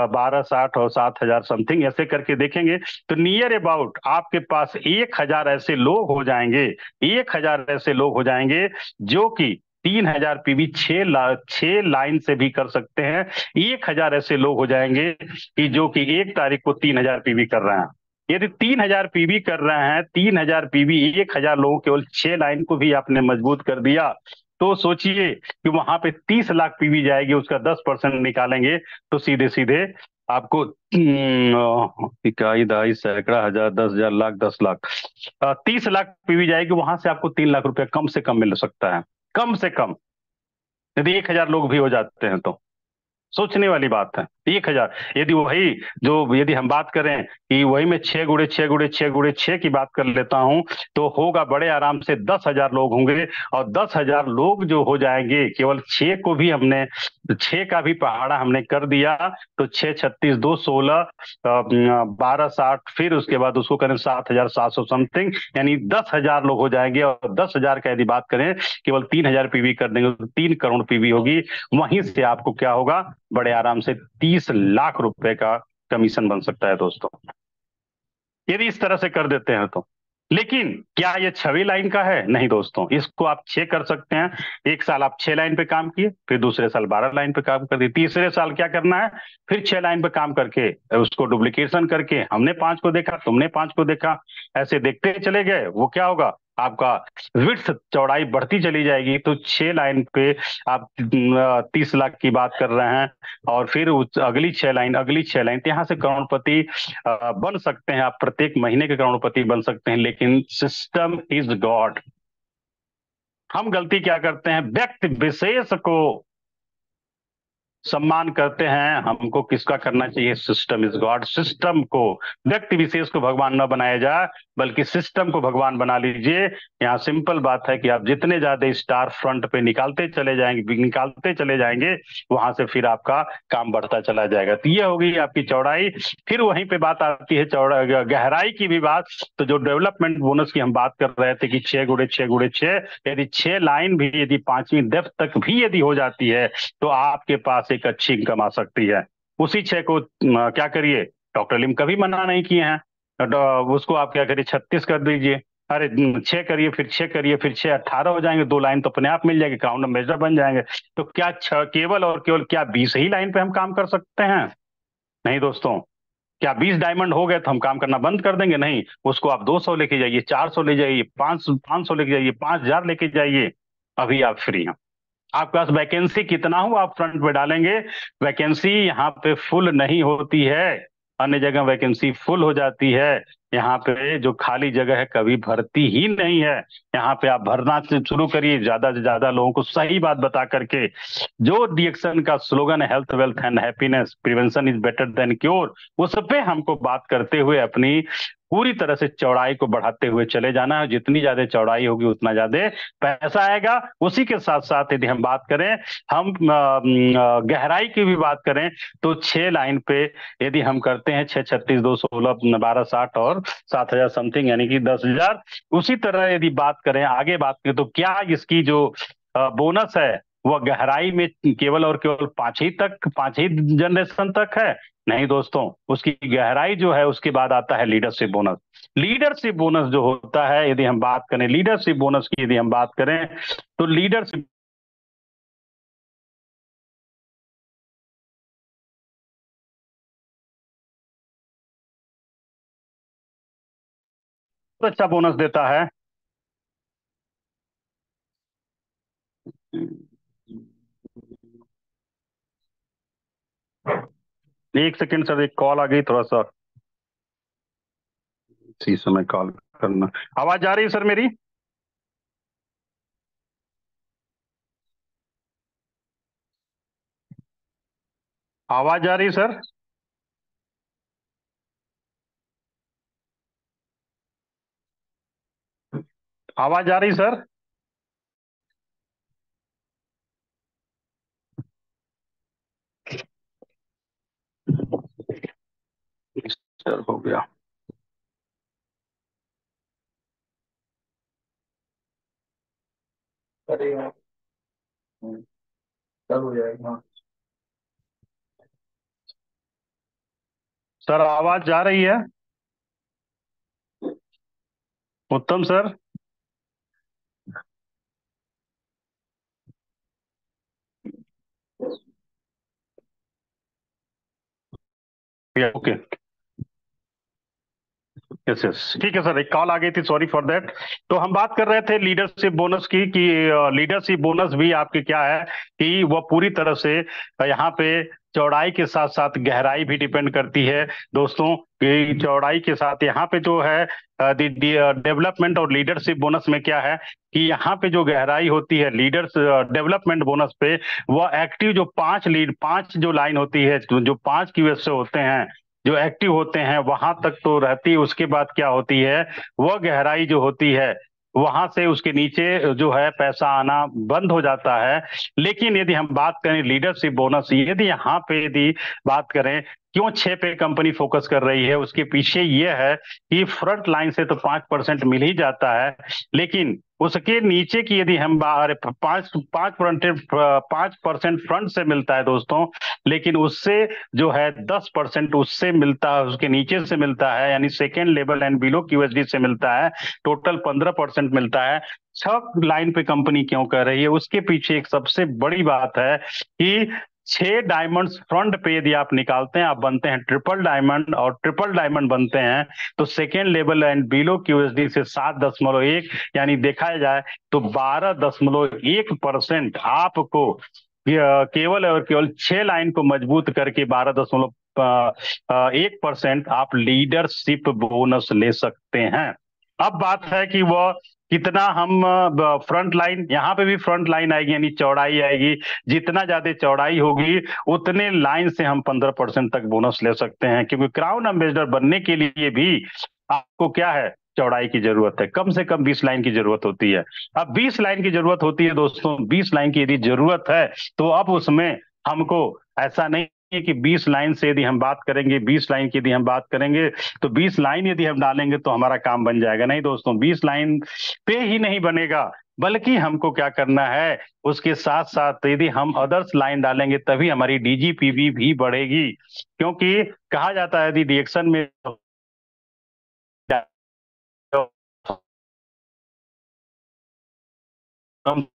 12 60 और 7,000 समथिंग ऐसे करके देखेंगे, तो नियर अबाउट आपके पास 1,000 ऐसे लोग हो जाएंगे, 1,000 ऐसे लोग हो जाएंगे जो कि 3,000 पीवी 6 लाइन से भी कर सकते हैं। 1,000 ऐसे लोग हो जाएंगे कि जो कि 1 तारीख को 3,000 पीवी कर रहे हैं। यदि 3,000 पीवी कर रहे हैं, 3,000 पीवी 1,000 लोगों, केवल 6 लाइन को भी आपने मजबूत कर दिया, तो सोचिए कि वहां पे 30 लाख पीवी जाएगी, उसका 10% निकालेंगे तो सीधे सीधे आपको इकाई दहाई सैकड़ा हजार 10,000 लाख 10 लाख 30 लाख पीवी जाएगी, वहां से आपको 3 लाख रुपया कम से कम मिल सकता है, कम से कम, यदि 1,000 लोग भी हो जाते हैं तो। सोचने वाली बात है। 1,000, यदि वही जो, यदि हम बात करें कि वही मैं 6 गुड़े 6 गुड़े 6 गुड़े 6 की बात कर लेता हूं, तो होगा बड़े आराम से 10,000 लोग होंगे, और 10,000 लोग जो हो जाएंगे, केवल 6 का भी पहाड़ा हमने कर दिया, तो 6 36 2 16 12 60, फिर उसके बाद उसको करें 7,700 समथिंग, यानी 10,000 लोग हो जाएंगे। और 10,000 का यदि बात करें, केवल 3,000 पीवी कर देंगे तो 3 करोड़ पीवी होगी। वहीं से आपको क्या होगा, बड़े आराम से 30 लाख रुपए का कमीशन बन सकता है दोस्तों, यदि इस तरह से कर देते हैं तो। लेकिन क्या ये 6 लाइन का है? नहीं दोस्तों, इसको आप 6 कर सकते हैं। एक साल आप 6 लाइन पे काम किए, फिर दूसरे साल 12 लाइन पे काम कर दिए, तीसरे साल क्या करना है, फिर 6 लाइन पे काम करके उसको डुप्लीकेशन करके, हमने 5 को देखा, तुमने 5 को देखा, ऐसे देखते चले गए, वो क्या होगा, आपका विड्थ चौड़ाई बढ़ती चली जाएगी। तो 6 लाइन पे आप 30 लाख की बात कर रहे हैं, और फिर अगली 6 लाइन तो यहाँ से करोड़पति बन सकते हैं आप, प्रत्येक महीने के करोड़पति बन सकते हैं। लेकिन सिस्टम इज गॉड। हम गलती क्या करते हैं, व्यक्ति विशेष को सम्मान करते हैं, हमको किसका करना चाहिए, सिस्टम इज गॉड। सिस्टम को, व्यक्ति विशेष को भगवान न बनाया जाए, बल्कि सिस्टम को भगवान बना लीजिए। यहाँ सिंपल बात है कि आप जितने ज्यादा स्टार फ्रंट पे निकालते चले जाएंगे, वहां से फिर आपका काम बढ़ता चला जाएगा। तो ये होगी आपकी चौड़ाई। फिर वहीं पे बात आती है चौड़ा गहराई की भी बात। तो जो डेवलपमेंट बोनस की हम बात कर रहे थे कि 6 गुड़े 6 गुड़े 6, यदि 6 लाइन भी, यदि 5वीं डेप्थ तक भी यदि हो जाती है, तो आपके पास एक अच्छी इनकम आ सकती है। उसी 6 को क्या करिए, डॉक्टर लिम कभी मना नहीं किए हैं, उसको आप क्या करिए, 36 कर दीजिए। अरे 6 करिए, फिर 6 करिए, फिर 6 18 हो जाएंगे, 2 लाइन तो अपने आप मिल जाएगी, क्राउन मेजर बन जाएंगे। तो क्या केवल और केवल क्या 20 ही लाइन पे हम काम कर सकते हैं? नहीं दोस्तों। क्या 20 डायमंड हो गए तो हम काम करना बंद कर देंगे? नहीं, उसको आप 200 लेके जाइए, 400 ले जाइए, 500 लेके जाइए, 5,000 लेके जाइए, अभी आप फ्री हैं। आपके पास वैकेंसी कितना हो आप फ्रंट पे डालेंगे। वैकेंसी यहाँ पे फुल नहीं होती है, अन्य जगह वैकेंसी फुल हो जाती है। यहाँ पे जो खाली जगह है कभी भरती ही नहीं है। यहाँ पे आप भरना शुरू करिए, ज्यादा से ज्यादा लोगों को सही बात बता करके। जो डीएक्सन का स्लोगन है, health wealth and happiness, prevention is better than cure, उस पे हमको बात करते हुए अपनी पूरी तरह से चौड़ाई को बढ़ाते हुए चले जाना है। जितनी ज्यादा चौड़ाई होगी उतना ज्यादा पैसा आएगा। उसी के साथ साथ यदि हम बात करें, हम गहराई की भी बात करें, तो 6 लाइन पे यदि हम करते हैं 6 36 2 16 12 60 और 7,000 समथिंग, यानी कि 10,000। उसी तरह यदि बात करें, आगे बात करें, तो क्या इसकी जो बोनस है वह गहराई में केवल और केवल 5 ही जनरेशन तक है? नहीं दोस्तों, उसकी गहराई जो है उसके बाद आता है लीडरशिप बोनस। लीडरशिप बोनस जो होता है, यदि हम बात करें लीडरशिप बोनस की, यदि हम बात करें तो लीडरशिप अच्छा बोनस देता है। एक सेकंड सर, एक कॉल आ गई, थोड़ा सा इसी समय कॉल करना। आवाज आ रही है सर मेरी? आवाज आ रही है सर? आवाज आ रही सर? सर हो गया। अरे यार, कब हो जाएगा? सर आवाज जा रही है? उत्तम सर। ओके। यस यस, ठीक है सर, एक कॉल आ गई थी, सॉरी फॉर दैट। तो हम बात कर रहे थे लीडरशिप बोनस की कि लीडरशिप बोनस भी आपके क्या है कि वह पूरी तरह से यहाँ पे चौड़ाई के साथ साथ गहराई भी डिपेंड करती है दोस्तों। कि चौड़ाई के साथ यहाँ पे जो है डेवलपमेंट और लीडरशिप बोनस में क्या है कि यहाँ पे जो गहराई होती है लीडर्स डेवलपमेंट बोनस पे, वह एक्टिव जो पांच जो लाइन होती है, जो पांच क्यूएस से होते हैं, जो एक्टिव होते हैं वहां तक तो रहती है। उसके बाद क्या होती है, वह गहराई जो होती है वहां से उसके नीचे जो है पैसा आना बंद हो जाता है। लेकिन यदि हम बात करें लीडरशिप बोनस, यदि यहाँ पे यदि बात करें क्यों 6 पे कंपनी फोकस कर रही है, उसके पीछे ये है कि फ्रंट लाइन से तो 5% मिल ही जाता है, लेकिन उसके नीचे की यदि हम बात, 5% फ्रंट से मिलता है दोस्तों, लेकिन उससे जो है 10% उससे मिलता है, उसके नीचे से मिलता है, यानी सेकेंड लेवल एंड बिलो क्यूएसडी से मिलता है। टोटल 15% मिलता है। सब लाइन पे कंपनी क्यों कर रही है, उसके पीछे एक सबसे बड़ी बात है कि 6 डायमंड्स फ्रंट पे यदि आप निकालते हैं, आप बनते हैं ट्रिपल डायमंड, और ट्रिपल डायमंड बनते हैं तो सेकेंड लेवल एंड बिलो क्यूएसडी से 7.1, यानी देखा जाए तो 12.1% आपको केवल और केवल 6 लाइन को मजबूत करके 12.1% आप लीडरशिप बोनस ले सकते हैं। अब बात है कि वह कितना हम फ्रंट लाइन, यहाँ पे भी फ्रंट लाइन आएगी यानी चौड़ाई आएगी। जितना ज्यादा चौड़ाई होगी उतने लाइन से हम 15% तक बोनस ले सकते हैं, क्योंकि क्राउन एम्बेसडर बनने के लिए भी आपको क्या है, चौड़ाई की जरूरत है, कम से कम 20 लाइन की जरूरत होती है। अब 20 लाइन की जरूरत होती है दोस्तों, 20 लाइन की यदि जरूरत है तो अब उसमें हमको ऐसा नहीं है कि 20 लाइन से यदि हम बात करेंगे, 20 लाइन की यदि हम बात करेंगे तो 20 लाइन यदि हम डालेंगे तो हमारा काम बन जाएगा। नहीं दोस्तों, 20 लाइन पे ही नहीं बनेगा, बल्कि हमको क्या करना है, उसके साथ साथ यदि हम अदर्स लाइन डालेंगे तभी हमारी डीजीपीवी भी बढ़ेगी। क्योंकि कहा जाता है यदि रिएक्शन में हम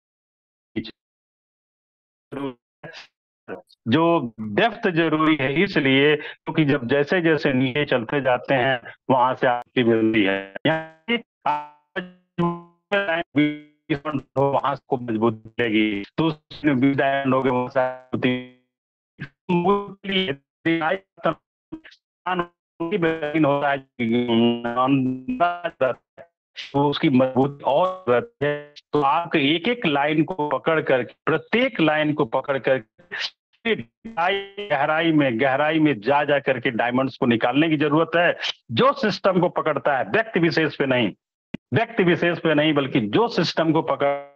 जो डेप्थ जरूरी है, इसलिए क्योंकि जब जैसे जैसे नीचे चलते जाते हैं वहां से आपकी मिलती है, यानी वहां को मजबूत मिलेगी। तो हो गए होता है तो उसकी मजबूत और रहती है। तो आप एक एक लाइन को पकड़ कर, प्रत्येक लाइन को पकड़ कर गहराई में जा करके डायमंड्स को निकालने की जरूरत है। जो सिस्टम को पकड़ता है, व्यक्ति विशेष पे नहीं, व्यक्ति विशेष पे नहीं, बल्कि जो सिस्टम को पकड़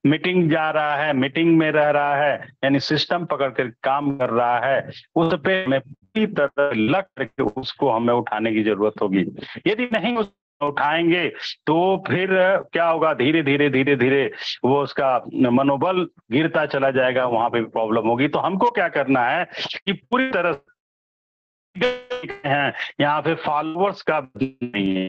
मीटिंग जा रहा है, मीटिंग में रह रहा है, यानी सिस्टम पकड़ कर काम कर रहा है, उस पे हमें पूरी तरह लग करके उसको हमें उठाने की जरूरत होगी। यदि नहीं उठाएंगे तो फिर क्या होगा, धीरे धीरे धीरे धीरे वो उसका मनोबल गिरता चला जाएगा, वहां पे भी प्रॉब्लम होगी। तो हमको क्या करना है कि पूरी तरह है, यहाँ पे फॉलोअर्स का नहीं है,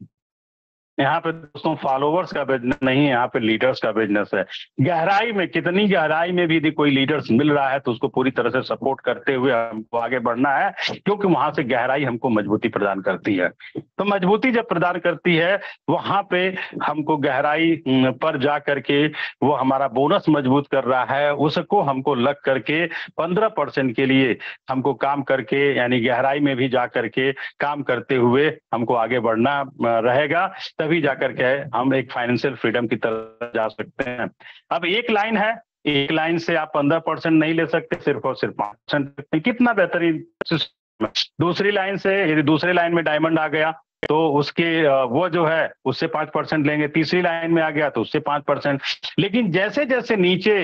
यहाँ पे दोस्तों फॉलोवर्स का बिजनेस नहीं है, यहाँ पे लीडर्स का बिजनेस है। गहराई में, कितनी गहराई में भी यदि कोई लीडर्स मिल रहा है तो उसको पूरी तरह से सपोर्ट करते हुए हमको आगे बढ़ना है, क्योंकि वहां से गहराई हमको मजबूती प्रदान करती है। तो मजबूती जब प्रदान करती है वहां पे हमको गहराई पर जा करके वो हमारा बोनस मजबूत कर रहा है, उसको हमको लग करके 15% के लिए हमको काम करके, यानी गहराई में भी जा करके काम करते हुए हमको आगे बढ़ना रहेगा। तभी जाकर के हम एक फाइनेंशियल फ्रीडम की तरफ जा सकते हैं। अब एक लाइन है, एक लाइन से आप 15% नहीं ले सकते, सिर्फ और सिर्फ 5%। कितना बेहतरीन। दूसरी लाइन से, यदि दूसरी लाइन में डायमंड आ गया तो उसके वो जो है उससे 5% लेंगे, तीसरी लाइन में आ गया तो उससे 5%। लेकिन जैसे जैसे नीचे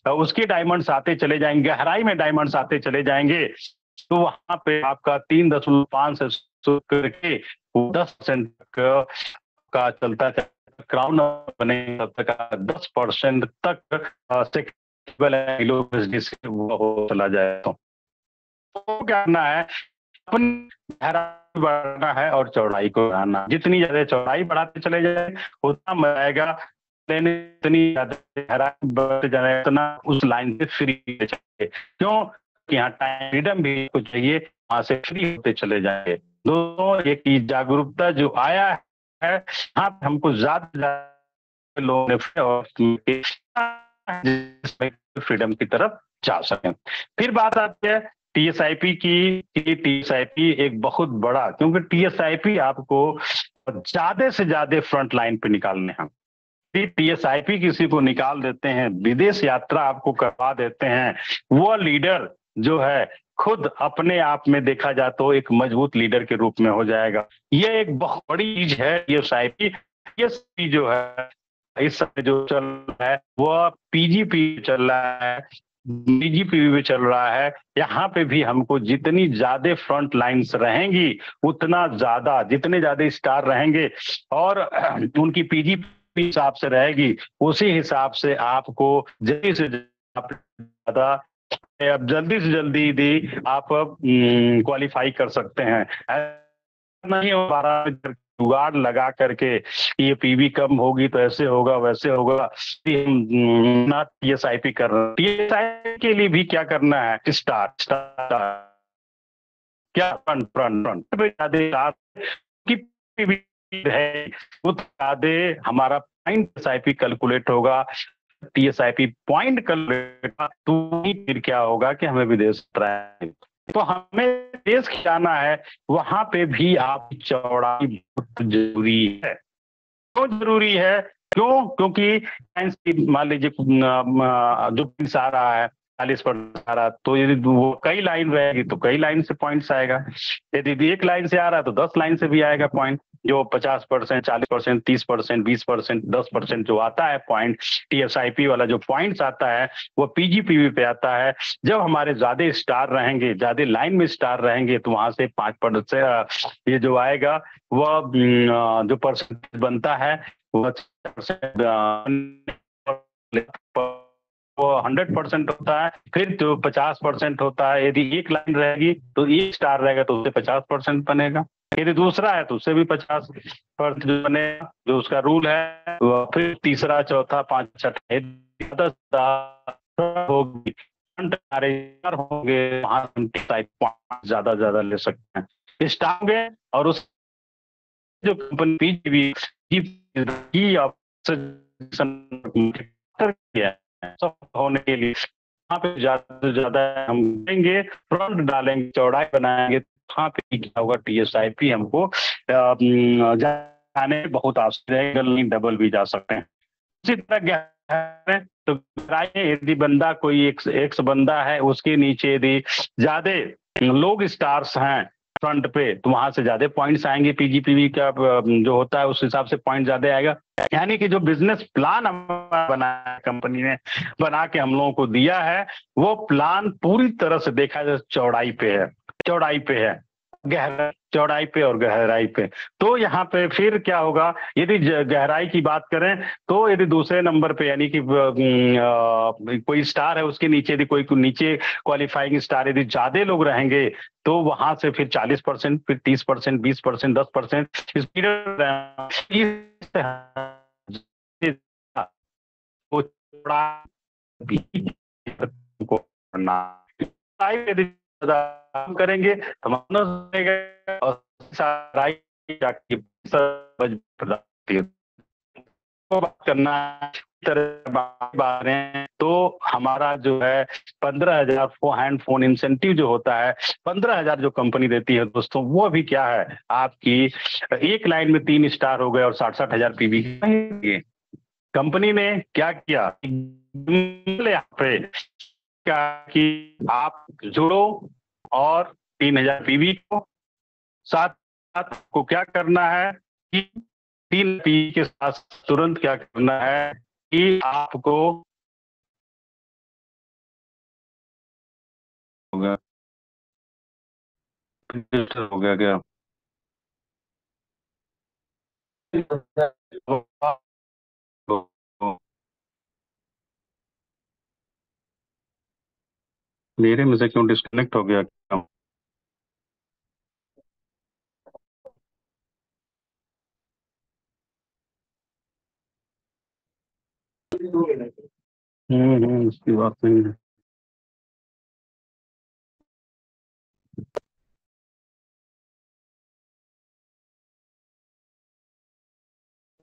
उसके डायमंड्स आते चले जाएंगे, गहराई में डायमंड्स आते चले जाएंगे, तो वहां पे आपका 3.5 से शुरू करके 10% तक का चलता क्राउन बने तब तक 10% तक हो चला जाए। तो क्या करना है, अपनी गहराई बढ़ाना है और चौड़ाई को बढ़ाना। जितनी ज्यादा चौड़ाई बढ़ाते चले जाए उतना मजा आएगा, लेने इतनी ज्यादा गहराई बढ़ते जाए उतना उस लाइन से फ्री चाहिए। क्यों कि यहाँ टाइम फ्रीडम भी कुछ चाहिए, वहां से फ्री होते चले जाएंगे। दोस्तों एक जागरूकता जो आया है, हाँ हमको ज्यादा लोगों ने फ्रीडम की तरफ जा सकें। फिर बात आती है टीएसआईपी की। टीएसआईपी एक बहुत बड़ा, क्योंकि टीएसआईपी आपको ज्यादा से ज्यादा फ्रंट लाइन पे निकालने हैं। टीएसआईपी किसी को निकाल देते हैं, विदेश यात्रा आपको करवा देते हैं, वो लीडर जो है खुद अपने आप में देखा जाए तो एक मजबूत लीडर के रूप में हो जाएगा। ये एक बहुत बड़ी चीज है टीएसआईपी। टीएसआईपी जो है इस समय जो चल रहा है वो पीजीपी चल रहा है, बीजीपी भी चल रहा है। यहाँ पे भी हमको जितनी ज्यादा फ्रंट लाइन्स रहेंगी उतना ज्यादा, जितने ज्यादा स्टार रहेंगे और उनकी पीजीपी हिसाब से रहेगी, उसी हिसाब से आपको जल्दी से ज्यादा, अब जल्दी से जल्दी भी आप क्वालिफाई कर सकते हैं। नहीं हो 12 जुगाड़ लगा करके ये पीवी कम होगी तो ऐसे होगा वैसे होगा, ना टीएसआईपी कर रहे हैं। टीएसआईपी के लिए भी क्या करना है, स्टार्ट स्टार्ट क्या फ्रंट फ्रंट फ्रंट पे ज्यादा है वो ज्यादा हमारा पॉइंट एसआईपी कैलकुलेट होगा। टीएसआईपी पॉइंट कैलकुलेट तो फिर क्या होगा कि हमें विदेश तो हमें देश जाना है, वहां पे भी आप चौड़ाई बहुत जरूरी है। क्यों जरूरी है? क्यों? क्योंकि मान लीजिए जो आ रहा है 40% आ रहा, तो यदि वो कई लाइन रहेगी तो कई लाइन से पॉइंट्स आएगा। यदि एक लाइन से आ रहा है तो 10 लाइन से भी आएगा पॉइंट। जो 50%, 40%, 30%, 20%, 10% जो आता है पॉइंट, टीएसआईपी वाला जो पॉइंट्स आता है वो पीजीपीवी पे आता है। जब हमारे ज्यादा स्टार रहेंगे, ज्यादा लाइन में स्टार रहेंगे, तो वहां से 5% ये जो आएगा वह जो परसेंटेज बनता है वो 100% होता है। फिर जो 50% होता है, यदि एक लाइन रहेगी तो एक स्टार रहेगा तो उससे 50% बनेगा, यदि दूसरा है तो उससे भी 50% बनेगा, जो उसका रूल है। फिर तीसरा, चौथा, पांचवा, होगी होंगे, वहां ज्यादा ज्यादा ले सकते हैं स्टार और उस जो कंपनी होने के लिए वहाँ पे ज्यादा से ज्यादा हम देंगे, फ्रंट डालेंगे, चौड़ाई बनाएंगे, वहाँ पे क्या होगा, टीएसआईपी हमको जाने बहुत आसान रहेगा, नहीं डबल भी जा सकते हैं। इसी तरह तो यदि बंदा कोई एक बंदा है, उसके नीचे यदि ज्यादा लोग स्टार्स हैं फ्रंट पे, तो वहां से ज्यादा पॉइंट्स आएंगे, पीजीपीवी का जो होता है उस हिसाब से पॉइंट ज्यादा आएगा। यानी कि जो बिजनेस प्लान बना कंपनी ने बना के हम लोगों को दिया है, वो प्लान पूरी तरह से देखा जाए चौड़ाई पे है, चौड़ाई पे है। गहराई, चौड़ाई पे और गहराई पे। तो यहाँ पे फिर क्या होगा, यदि गहराई की बात करें तो यदि दूसरे नंबर पे यानी कि कोई स्टार है, उसके नीचे यदि कोई नीचे क्वालिफाइंग स्टार यदि ज्यादा लोग रहेंगे तो वहां से फिर 40%, फिर 30%, 20%, 10%, वो चौड़ा भी को करना। यदि काम करेंगे तो और सारा जाके बात करना तरह तो हमारा जो है 15,000 हैंड फोन इंसेंटिव जो होता है, 15,000 जो कंपनी देती है दोस्तों, वो भी क्या है आपकी एक लाइन में 3 स्टार हो गए और 60-60 हजार पीवी। कंपनी ने क्या किया यहाँ पे, क्या कि आप जुड़ो और 3,000 पीवी को साथ साथ को क्या करना है कि 3 पी के साथ तुरंत क्या करना है कि आपको होगा, हो गया क्या, मेरे में से क्यों डिस्कनेक्ट हो गया क्या? इसकी बात नहीं है।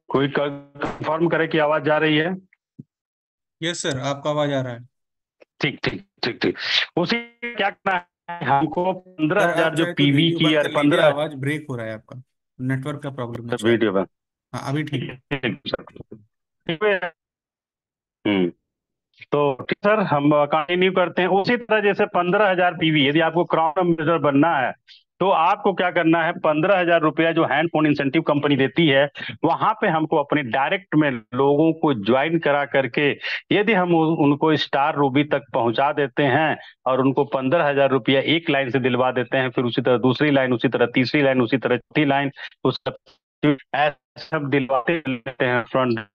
कोई कंफर्म करे कि आवाज जा रही है? यस सर, आपका आवाज आ रहा है। ठीक ठीक ठीक ठीक। उसी क्या करना है हमको, सर 15,000 आप जो चाहे तो पीवी वीडियो की बंद और कर लीजिए, 15 आवाज ब्रेक हो रहा है आपका, नेटवर्क का प्रॉब्लम है शायद। वीडियो में। हाँ अभी ठीक है। हम्म तो ठीक सर, हम कंटिन्यू करते हैं उसी तरह। जैसे 15,000 पीवी यदि आपको क्राउन एम्बेसडर बनना है तो आपको क्या करना है, 15,000 रुपया जो हैंड फोन इंसेंटिव कंपनी देती है, वहां पे हमको अपने डायरेक्ट में लोगों को ज्वाइन करा करके यदि हम उनको स्टार रूबी तक पहुंचा देते हैं और उनको 15,000 रुपया एक लाइन से दिलवा देते हैं, फिर उसी तरह दूसरी लाइन, उसी तरह तीसरी लाइन, उसी तरह चौथी लाइन, उसका ऐसे सब दिलवाते रहते हैं फ्रंट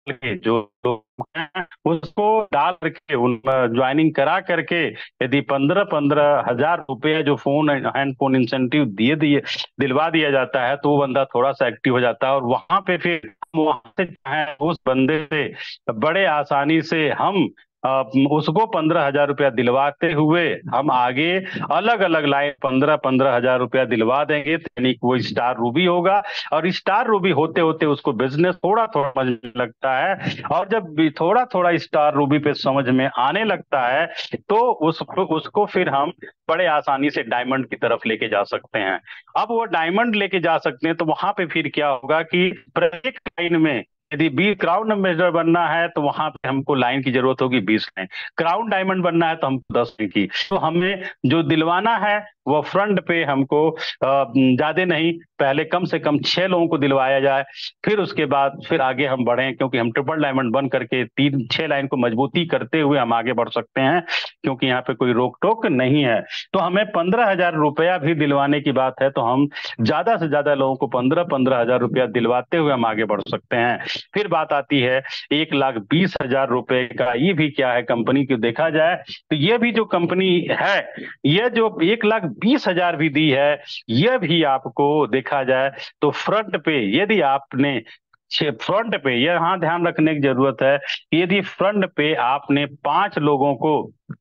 के जो लोग हैं, उसको डाल करके उन ज्वाइनिंग करा करके यदि 15-15 हजार रुपये जो फोन हैंड फोन इंसेंटिव दिए दिए दिलवा दिया जाता है तो वो बंदा थोड़ा सा एक्टिव हो जाता है, और वहां पे फिर वहां से उस बंदे से बड़े आसानी से हम उसको 15,000 रुपया दिलवाते हुए हम आगे अलग अलग लाइन 15-15 हजार रुपया दिलवा देंगे, यानी कि वो स्टार रूबी होगा। और स्टार रूबी होते होते उसको बिजनेस थोड़ा थोड़ा समझ लगता है, और जब भी थोड़ा थोड़ा स्टार रूबी पे समझ में आने लगता है तो उसको फिर हम बड़े आसानी से डायमंड की तरफ लेके जा सकते हैं। अब वो डायमंड लेके जा सकते हैं तो वहां पे फिर क्या होगा कि प्रत्येक लाइन में यदि 20 क्राउन एम्बेसडर बनना है तो वहां पे हमको लाइन की जरूरत होगी 20 लाइन, क्राउन डायमंड बनना है तो हमको 10 लाइन की। तो हमें जो दिलवाना है वो फ्रंट पे हमको ज्यादा नहीं, पहले कम से कम 6 लोगों को दिलवाया जाए, फिर उसके बाद फिर आगे हम बढ़े, क्योंकि हम ट्रिपल डायमंड बन करके 3-6 लाइन को मजबूती करते हुए हम आगे बढ़ सकते हैं, क्योंकि यहाँ पे कोई रोक टोक नहीं है। तो हमें 15,000 रुपया भी दिलवाने की बात है तो हम ज्यादा से ज्यादा लोगों को 15-15 हजार रुपया दिलवाते हुए हम आगे बढ़ सकते हैं। फिर बात आती है 1,20,000 रुपए का, ये भी क्या है कंपनी को देखा जाए तो ये भी जो कंपनी है, ये जो 1,20,000 भी दी है, यह भी आपको देखा जाए तो फ्रंट पे यदि आपने फ्रंट पे यहाँ ध्यान रखने की जरूरत है कि यदि फ्रंट पे आपने 5 लोगों को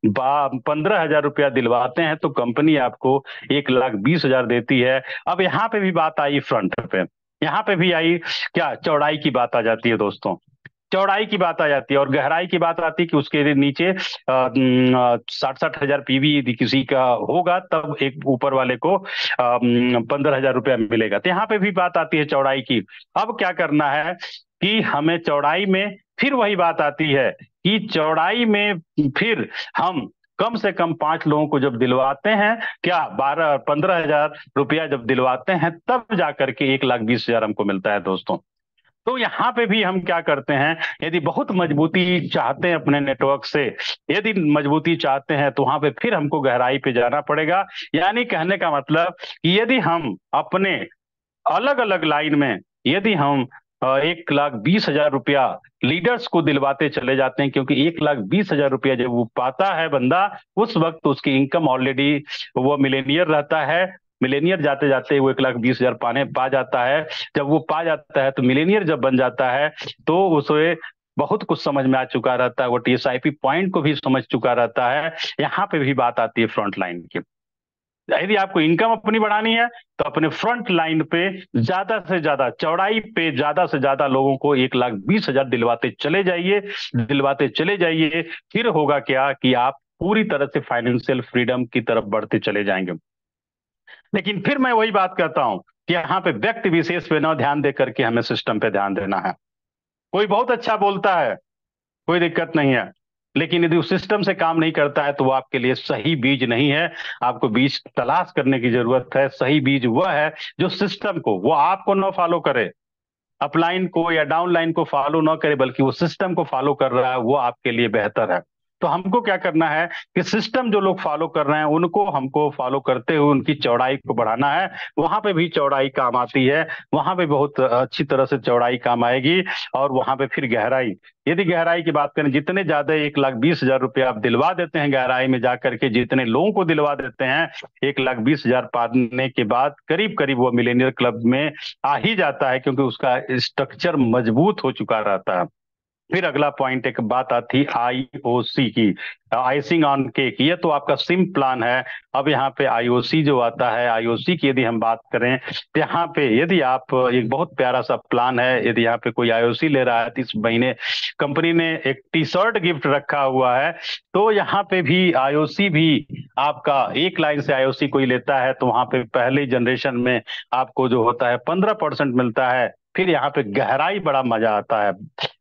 15,000 रुपया दिलवाते हैं तो कंपनी आपको 1,20,000 देती है। अब यहाँ पे भी बात आई फ्रंट पे, यहाँ पे भी आई क्या, चौड़ाई की बात आ जाती है दोस्तों, चौड़ाई की बात आ जाती है, और गहराई की बात आती है कि उसके नीचे 60-60 हजार पीवी यदि किसी का होगा तब एक ऊपर वाले को 15,000 रुपया मिलेगा। तो यहाँ पे भी बात आती है चौड़ाई की। अब क्या करना है कि हमें चौड़ाई में फिर वही बात आती है कि चौड़ाई में फिर हम कम से कम 5 लोगों को जब दिलवाते हैं, क्या 12-15 हजार रुपया जब दिलवाते हैं, तब जाकर के 1,20,000 हमको मिलता है दोस्तों। तो यहाँ पे भी हम क्या करते हैं, यदि बहुत मजबूती चाहते हैं अपने नेटवर्क से, यदि मजबूती चाहते हैं तो वहां पे फिर हमको गहराई पे जाना पड़ेगा। यानी कहने का मतलब कि यदि हम अपने अलग अलग लाइन में, यदि हम 1,20,000 रुपया लीडर्स को दिलवाते चले जाते हैं, क्योंकि 1,20,000 रुपया जब वो पाता है बंदा, उस वक्त उसकी इनकम ऑलरेडी, वो मिलेनियर रहता है। मिलेनियर जाते जाते वो 1,20,000 पाने पा जाता है। जब वो पा जाता है तो मिलेनियर जब बन जाता है तो उसे बहुत कुछ समझ में आ चुका रहता है, वो टीएसआईपी पॉइंट को भी समझ चुका रहता है। यहाँ पे भी बात आती है फ्रंट लाइन की। यदि आपको इनकम अपनी बढ़ानी है तो अपने फ्रंट लाइन पे ज्यादा से ज्यादा चौड़ाई पे ज्यादा से ज्यादा लोगों को 1,20,000 दिलवाते चले जाइए, दिलवाते चले जाइए। फिर होगा क्या कि आप पूरी तरह से फाइनेंशियल फ्रीडम की तरफ बढ़ते चले जाएंगे। लेकिन फिर मैं वही बात कहता हूं कि यहाँ पे व्यक्ति विशेष पे ना ध्यान दे करके हमें सिस्टम पे ध्यान देना है। कोई बहुत अच्छा बोलता है, कोई दिक्कत नहीं है, लेकिन यदि उस सिस्टम से काम नहीं करता है तो वो आपके लिए सही बीज नहीं है। आपको बीज तलाश करने की जरूरत है। सही बीज वह है जो सिस्टम को, वो आपको ना फॉलो करे, अपलाइन को या डाउनलाइन को फॉलो ना करे, बल्कि वो सिस्टम को फॉलो कर रहा है, वो आपके लिए बेहतर है। तो हमको क्या करना है कि सिस्टम जो लोग फॉलो कर रहे हैं उनको हमको फॉलो करते हुए उनकी चौड़ाई को बढ़ाना है। वहां पे भी चौड़ाई काम आती है, वहां पे बहुत अच्छी तरह से चौड़ाई काम आएगी। और वहां पे फिर गहराई, यदि गहराई की बात करें, जितने ज्यादा 1,20,000 रुपया आप दिलवा देते हैं गहराई में जाकर के, जितने लोगों को दिलवा देते हैं 1,20,000 पाने के बाद, करीब करीब वो मिलेनियर क्लब में आ ही जाता है, क्योंकि उसका स्ट्रक्चर मजबूत हो चुका रहता है। फिर अगला पॉइंट एक बात आती आईओसी की, आइसिंग ऑन केक। ये तो आपका सिम प्लान है। अब यहाँ पे आईओसी जो आता है, आईओसी की यदि हम बात करें तो यहाँ पे यदि आप, एक बहुत प्यारा सा प्लान है, यदि यहाँ पे कोई आईओसी ले रहा है तो इस महीने कंपनी ने एक टी शर्ट गिफ्ट रखा हुआ है। तो यहाँ पे भी आईओसी भी आपका, एक लाइन से आईओसी कोई लेता है तो वहां पे पहले जनरेशन में आपको जो होता है 15% मिलता है। फिर यहाँ पे गहराई बड़ा मजा आता है,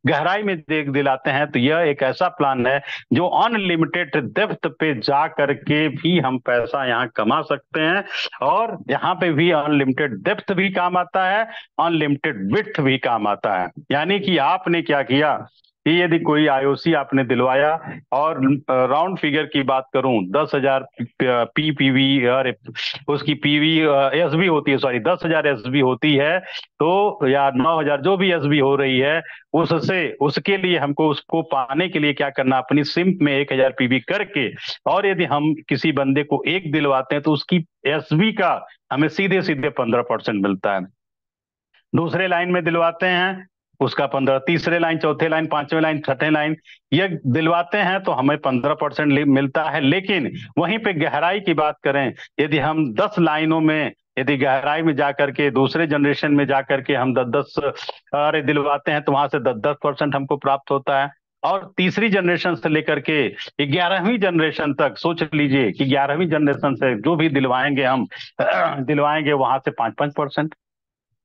गहराई में देख दिलाते हैं। तो यह एक ऐसा प्लान है जो अनलिमिटेड डेप्थ पे जा करके भी हम पैसा यहाँ कमा सकते हैं। और यहाँ पे भी अनलिमिटेड डेप्थ भी काम आता है, अनलिमिटेड विड्थ भी काम आता है। यानी कि आपने क्या किया कि यदि कोई आईओसी आपने दिलवाया, और राउंड फिगर की बात करूं 10,000 पीपीवी, और उसकी पीवी एसबी होती है, सॉरी 10,000 एसबी होती है, तो या 9,000 जो भी एसबी हो रही है, उससे उसके लिए हमको, उसको पाने के लिए क्या करना, अपनी सिम में 1,000 पीबी करके, और यदि हम किसी बंदे को एक दिलवाते हैं तो उसकी एसबी का हमें सीधे सीधे 15% मिलता है। दूसरे लाइन में दिलवाते हैं उसका 15, तीसरे लाइन, चौथे लाइन, पांचवें लाइन, छठे लाइन, ये दिलवाते हैं तो हमें 15% मिलता है। लेकिन वहीं पे गहराई की बात करें, यदि हम 10 लाइनों में, यदि गहराई में जाकर के दूसरे जनरेशन में जाकर के हम 10-10 अरे दिलवाते हैं तो वहां से 10-10% हमको प्राप्त होता है। और तीसरी जनरेशन से लेकर के 11वीं जनरेशन तक सोच लीजिए कि 11वीं जनरेशन से जो भी दिलवाएंगे हम दिलवाएंगे वहां से 5-5%।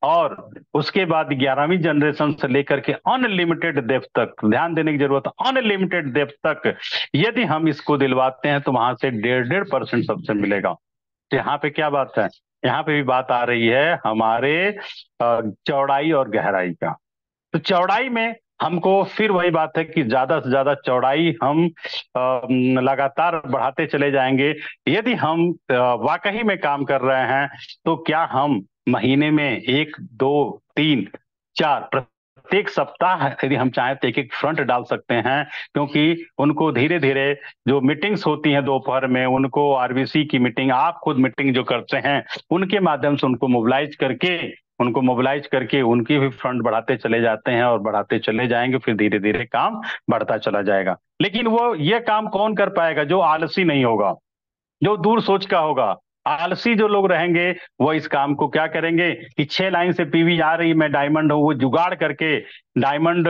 और उसके बाद 11वीं जनरेशन से लेकर के अनलिमिटेड डेप्थ तक, ध्यान देने की जरूरत है, अनलिमिटेड डेप्थ तक यदि हम इसको दिलवाते हैं तो वहां से 1.5% सबसे मिलेगा। तो यहाँ पे क्या बात है, यहाँ पे भी बात आ रही है हमारे चौड़ाई और गहराई का। तो चौड़ाई में हमको फिर वही बात है कि ज्यादा से ज्यादा चौड़ाई हम लगातार बढ़ाते चले जाएंगे। यदि हम वाकई में काम कर रहे हैं तो क्या हम महीने में 1, 2, 3, 4 प्रत्येक सप्ताह यदि हम चाहें तो एक एक फ्रंट डाल सकते हैं, क्योंकि उनको धीरे धीरे जो मीटिंग्स होती हैं दोपहर में, उनको आरबीसी की मीटिंग, आप खुद मीटिंग जो करते हैं उनके माध्यम से उनको मोबिलाइज करके उनकी भी फ्रंट बढ़ाते चले जाते हैं, और बढ़ाते चले जाएंगे, फिर धीरे धीरे काम बढ़ता चला जाएगा। लेकिन वो ये काम कौन कर पाएगा? जो आलसी नहीं होगा, जो दूर सोच का होगा। आलसी जो लोग रहेंगे वो इस काम को क्या करेंगे कि 6 लाइन से पीवी आ रही, मैं डायमंड हूं, वो जुगाड़ करके डायमंड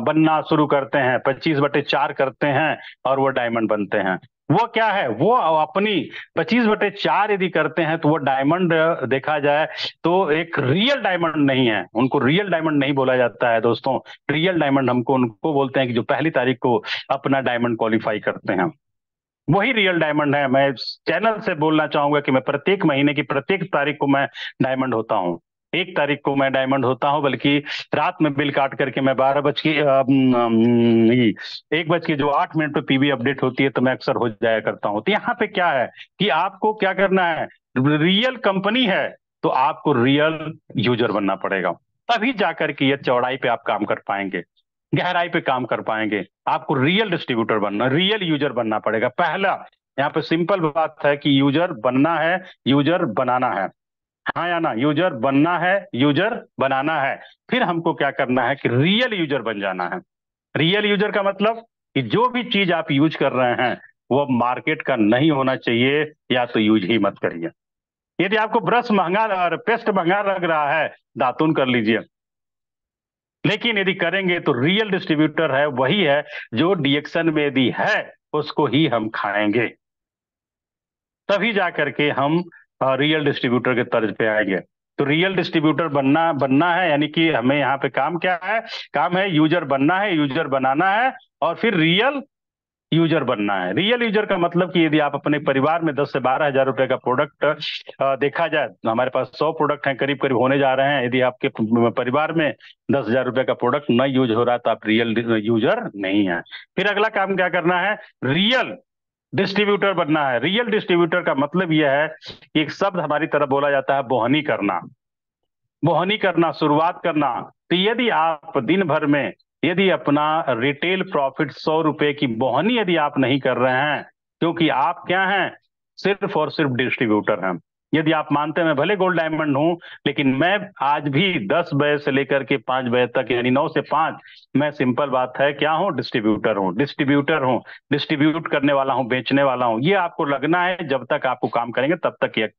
बनना शुरू करते हैं, 25/4 करते हैं और वो डायमंड बनते हैं। वो क्या है, वो अपनी 25/4 यदि करते हैं तो वो डायमंड देखा जाए तो एक रियल डायमंड नहीं है, उनको रियल डायमंड नहीं बोला जाता है दोस्तों। रियल डायमंड हमको उनको बोलते हैं कि जो पहली तारीख को अपना डायमंड क्वालिफाई करते हैं, वही रियल डायमंड है। मैं चैनल से बोलना चाहूंगा कि मैं प्रत्येक महीने की प्रत्येक तारीख को मैं डायमंड होता हूं। 1 तारीख को मैं डायमंड होता हूं, बल्कि रात में बिल काट करके मैं 1 बज के जो 8 मिनट पे पीवी अपडेट होती है तो मैं अक्सर हो जाया करता हूं। तो यहाँ पे क्या है कि आपको क्या करना है, रियल कंपनी है तो आपको रियल यूजर बनना पड़ेगा, तभी जाकर के ये चौड़ाई पे आप काम कर पाएंगे, गहराई पे काम कर पाएंगे। आपको रियल डिस्ट्रीब्यूटर बनना, रियल यूजर बनना पड़ेगा पहला। यहाँ पे सिंपल बात है कि यूजर बनना है, यूजर बनाना है, हाँ या ना, यूजर बनना है, यूजर बनाना है। फिर हमको क्या करना है कि रियल यूजर बन जाना है। रियल यूजर का मतलब कि जो भी चीज आप यूज कर रहे हैं वो मार्केट का नहीं होना चाहिए, या तो यूज ही मत करिए। यदि आपको ब्रश महंगा और पेस्ट महंगा लग रहा है, दातुन कर लीजिए। लेकिन यदि करेंगे तो रियल डिस्ट्रीब्यूटर है वही है जो डीएक्शन में यदि है उसको ही हम खाएंगे, तभी जा करके हम रियल डिस्ट्रीब्यूटर के तर्ज पे आएंगे। तो रियल डिस्ट्रीब्यूटर बनना बनना है, यानी कि हमें यहाँ पे काम क्या है, काम है यूजर बनना है, यूजर बनाना है, और फिर रियल यूजर बनना है। रियल यूजर का मतलब कि यदि आप अपने परिवार में 10 से 12 हजार रुपए का प्रोडक्ट, देखा जाए तो हमारे पास 100 प्रोडक्ट हैं, करीब करीब होने जा रहे हैं। यदि आपके परिवार में 10 हजार रुपए का प्रोडक्ट न यूज हो रहा तो आप रियल यूजर नहीं है। फिर अगला काम क्या करना है, रियल डिस्ट्रीब्यूटर बनना है। रियल डिस्ट्रीब्यूटर का मतलब यह है कि एक शब्द हमारी तरफ बोला जाता है, बोहनी करना। बोहनी करना, शुरुआत करना। तो यदि आप दिन भर में यदि अपना रिटेल प्रॉफिट 100 रुपए की बोहनी यदि आप नहीं कर रहे हैं, क्योंकि आप क्या हैं, सिर्फ और सिर्फ डिस्ट्रीब्यूटर हैं। यदि आप मानते हैं मैं भले गोल्ड डायमंड हूं, लेकिन मैं आज भी 10 बजे से लेकर के 5 बजे तक, यानी 9 से 5, मैं सिंपल बात है क्या हूं, डिस्ट्रीब्यूटर हूं, डिस्ट्रीब्यूटर हूं, डिस्ट्रीब्यूट करने वाला हूं, बेचने वाला हूं। ये आपको लगना है, जब तक आपको काम करेंगे तब तक ये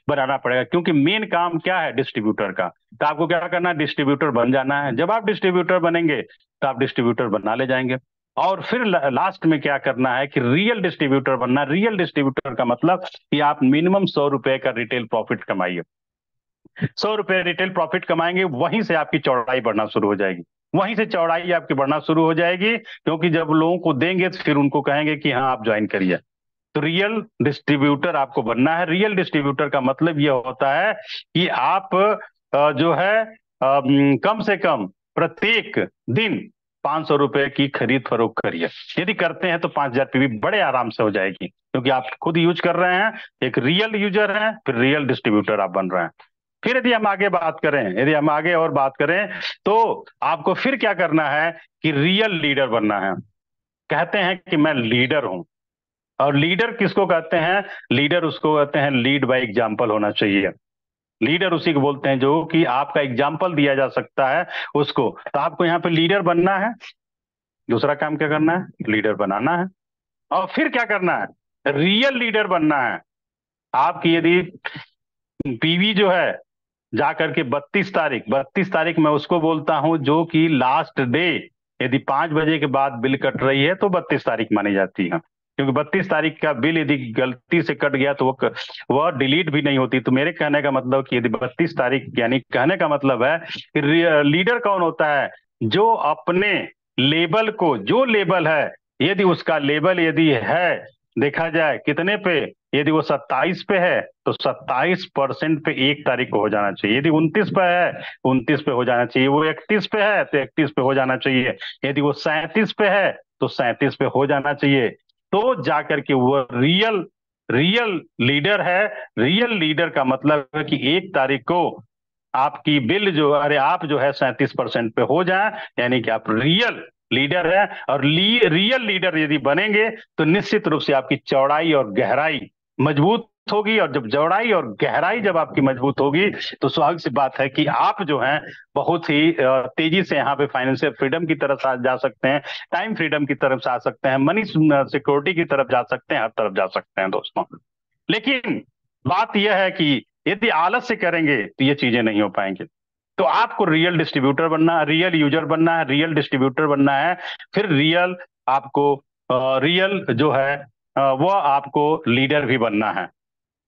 बनाना पड़ेगा, क्योंकि मेन काम क्या है डिस्ट्रीब्यूटर का। तो आपको क्या करना है, डिस्ट्रीब्यूटर बन जाना है। जब आप डिस्ट्रीब्यूटर बनेंगे तो आप डिस्ट्रीब्यूटर बना ले जाएंगे। और फिर लास्ट में क्या करना है कि रियल डिस्ट्रीब्यूटर बनना। रियल डिस्ट्रीब्यूटर का मतलब कि आप मिनिमम 100 रुपए का रिटेल प्रॉफिट कमाइए। 100 रुपए रिटेल प्रॉफिट कमाएंगे, वहीं से आपकी चौड़ाई बढ़ना शुरू हो जाएगी। वहीं से चौड़ाई आपकी बढ़ना शुरू हो जाएगी, क्योंकि जब लोगों को देंगे तो फिर उनको कहेंगे कि हाँ आप ज्वाइन करिए। तो रियल डिस्ट्रीब्यूटर आपको बनना है। रियल डिस्ट्रीब्यूटर का मतलब यह होता है कि आप जो है कम से कम प्रत्येक दिन 500 रुपए की खरीद फरोख्त करिए। यदि करते हैं तो 5 हजार पीवी बड़े आराम से हो जाएगी, क्योंकि आप खुद यूज कर रहे हैं, एक रियल यूजर हैं, फिर रियल डिस्ट्रीब्यूटर आप बन रहे हैं। फिर यदि हम आगे बात करें, यदि हम आगे और बात करें, तो आपको फिर क्या करना है कि रियल लीडर बनना है। कहते हैं कि मैं लीडर हूं, और लीडर किसको कहते हैं, लीडर उसको कहते हैं लीड बाय एग्जाम्पल होना चाहिए। लीडर उसी को बोलते हैं जो कि आपका एग्जाम्पल दिया जा सकता है उसको। तो आपको यहाँ पे लीडर बनना है। दूसरा काम क्या करना है, लीडर बनाना है। और फिर क्या करना है, रियल लीडर बनना है। आपकी यदि पीवी जो है जा करके 32 तारीख मैं उसको बोलता हूं जो कि लास्ट डे, यदि 5 बजे के बाद बिल कट रही है तो 32 तारीख मानी जाती है, क्योंकि 32 तारीख का बिल यदि गलती से कट गया तो वह डिलीट भी नहीं होती। तो मेरे कहने का मतलब कि यदि 32 तारीख, यानी कहने का मतलब है कि लीडर कौन होता है, जो अपने लेबल को, जो लेबल है, यदि उसका लेबल यदि है, देखा जाए कितने पे, यदि वो 27 पे है तो 27% पे 1 तारीख को हो जाना चाहिए। यदि 29 पे है, 29 पे हो जाना चाहिए। वो 31 पे है तो 31 पे हो जाना चाहिए। यदि वो 37 पे है तो 37 पे हो जाना चाहिए। तो जाकर के वो रियल रियल लीडर है। रियल लीडर का मतलब है कि 1 तारीख को आपकी बिल जो, अरे आप जो है 37% पे हो जाए, यानी कि आप रियल लीडर है। और रियल लीडर यदि बनेंगे तो निश्चित रूप से आपकी चौड़ाई और गहराई मजबूत होगी। और जब चौड़ाई और गहराई जब आपकी मजबूत होगी तो स्वाभाविक सी बात है कि आप जो हैं बहुत ही तेजी से यहाँ पे फाइनेंशियल फ्रीडम की तरफ जा सकते हैं, टाइम फ्रीडम की तरफ आ सकते हैं, मनी सिक्योरिटी की तरफ जा सकते हैं, हर तरफ जा सकते हैं दोस्तों। लेकिन बात यह है कि यदि आलस से करेंगे तो ये चीजें नहीं हो पाएंगी। तो आपको रियल डिस्ट्रीब्यूटर बनना, रियल यूजर बनना है, रियल डिस्ट्रीब्यूटर बनना है। फिर रियल आपको रियल जो है वो आपको लीडर भी बनना है।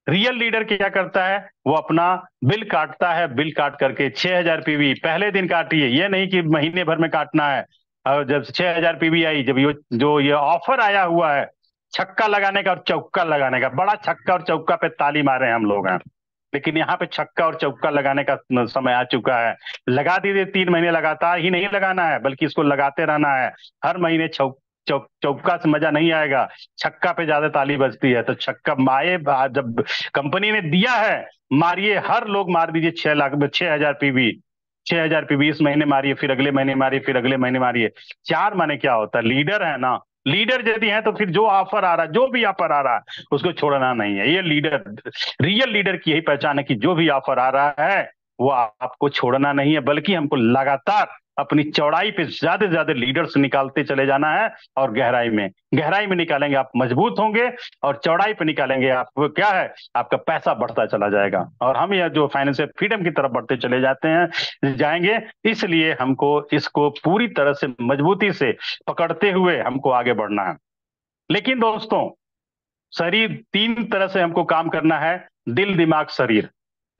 रियल लीडर क्या करता है, वो अपना बिल काटता है, बिल काट करके 6 हजार पीवी पहले दिन काटिए, ये नहीं कि महीने भर में काटना है। और जब 6 हजार पीवी आई, जब ये जो ये ऑफर आया हुआ है छक्का लगाने का और चौका लगाने का, बड़ा छक्का और चौका पे ताली मारे हम लोग हैं। लेकिन यहाँ पे छक्का और चौका लगाने का समय आ चुका है। लगा दीजिए, 3 महीने लगातार ही नहीं लगाना है, बल्कि इसको लगाते रहना है। हर महीने चौका से मजा नहीं आएगा, छक्का पे ज्यादा ताली बजती है। तो छक्का माए, जब कंपनी ने दिया है, मारिए, हर लोग मार दीजिए। 6 लाख, 6,000 पीवी, 6,000 पीवी इस महीने मारिए, फिर अगले महीने मारिए, फिर अगले महीने मारिए। 4 माने क्या होता है? लीडर है ना। लीडर यदि है तो फिर जो ऑफर आ रहा है, जो भी ऑफर आ रहा है, उसको छोड़ना नहीं है। ये लीडर, रियल लीडर की यही पहचान है कि जो भी ऑफर आ रहा है वो आपको छोड़ना नहीं है, बल्कि हमको लगातार अपनी चौड़ाई पे ज्यादा से ज्यादा लीडर्स निकालते चले जाना है। और गहराई में निकालेंगे आप मजबूत होंगे, और चौड़ाई पे निकालेंगे आप, वो क्या है, आपका पैसा बढ़ता चला जाएगा, और हम यह जो फाइनेंशियल फ्रीडम की तरफ बढ़ते चले जाएंगे। इसलिए हमको इसको पूरी तरह से मजबूती से पकड़ते हुए हमको आगे बढ़ना है। लेकिन दोस्तों, शरीर 3 तरह से हमको काम करना है। दिल, दिमाग, शरीर,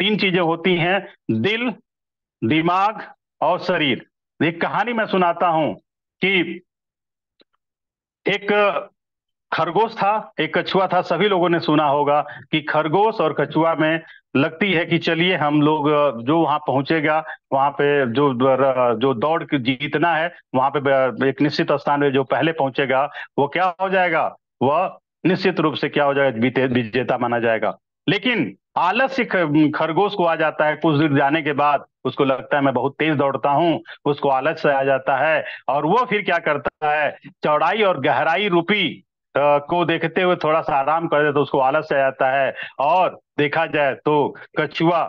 3 चीजें होती हैं। दिल, दिमाग और शरीर। एक कहानी मैं सुनाता हूं कि एक खरगोश था, एक कछुआ था। सभी लोगों ने सुना होगा कि खरगोश और कछुआ में लगती है कि चलिए हम लोग, जो वहां पहुंचेगा, वहां पे जो दौड़ के जीतना है, वहां पे एक निश्चित स्थान में जो पहले पहुंचेगा, वो क्या हो जाएगा, वह निश्चित रूप से क्या हो जाएगा, विजेता माना जाएगा। लेकिन आलस्य खरगोश को आ जाता है। कुछ दूर जाने के बाद उसको लगता है मैं बहुत तेज दौड़ता हूँ, उसको आलस्य आ जाता है, और वो फिर क्या करता है, चौड़ाई और गहराई रूपी को देखते हुए थोड़ा सा आराम कर दे, तो उसको आलस आ जाता है। और देखा जाए तो कछुआ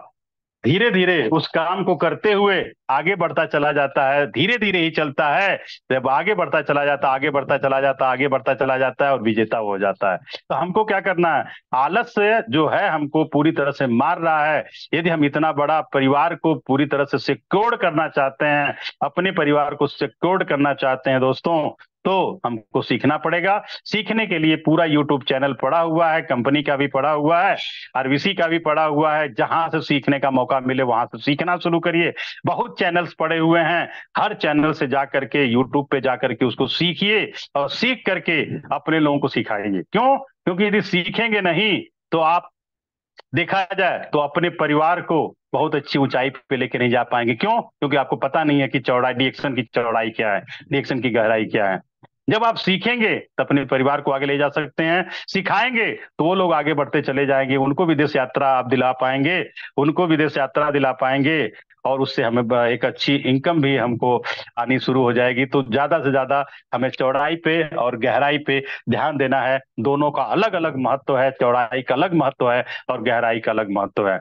धीरे धीरे उस काम को करते हुए आगे बढ़ता चला जाता है, धीरे धीरे ही चलता है। जब आगे बढ़ता चला जाता, आगे बढ़ता चला जाता, आगे बढ़ता चला जाता है, और विजेता हो जाता है। तो हमको क्या करना है, आलस्य जो है हमको पूरी तरह से मार रहा है। यदि हम इतना बड़ा परिवार को पूरी तरह से सिक्योर करना चाहते हैं, अपने परिवार को सिक्योर करना चाहते हैं दोस्तों, तो हमको सीखना पड़ेगा। सीखने के लिए पूरा यूट्यूब चैनल पड़ा हुआ है, कंपनी का भी पड़ा हुआ है, आरबीसी का भी पड़ा हुआ है। जहां से सीखने का मौका मिले वहां से सीखना शुरू करिए। बहुत चैनल्स पड़े हुए हैं, हर चैनल से जा करके, यूट्यूब पे जा करके उसको सीखिए, और सीख करके अपने लोगों को सिखाइए। क्यों? क्योंकि यदि सीखेंगे नहीं तो आप, देखा जाए तो अपने परिवार को बहुत अच्छी ऊंचाई पे लेके नहीं जा पाएंगे। क्यों? क्योंकि आपको पता नहीं है कि चौड़ाई, डिएक्शन की चौड़ाई क्या है, डिएक्शन की गहराई क्या है। जब आप सीखेंगे तो अपने परिवार को आगे ले जा सकते हैं, सिखाएंगे तो वो लोग आगे बढ़ते चले जाएंगे, उनको विदेश यात्रा आप दिला पाएंगे, उनको विदेश यात्रा दिला पाएंगे, और उससे हमें एक अच्छी इनकम भी हमको आनी शुरू हो जाएगी। तो ज्यादा से ज्यादा हमें चौड़ाई पे और गहराई पे ध्यान देना है। दोनों का अलग अलग महत्व है, चौड़ाई का अलग महत्व है और गहराई का अलग महत्व है।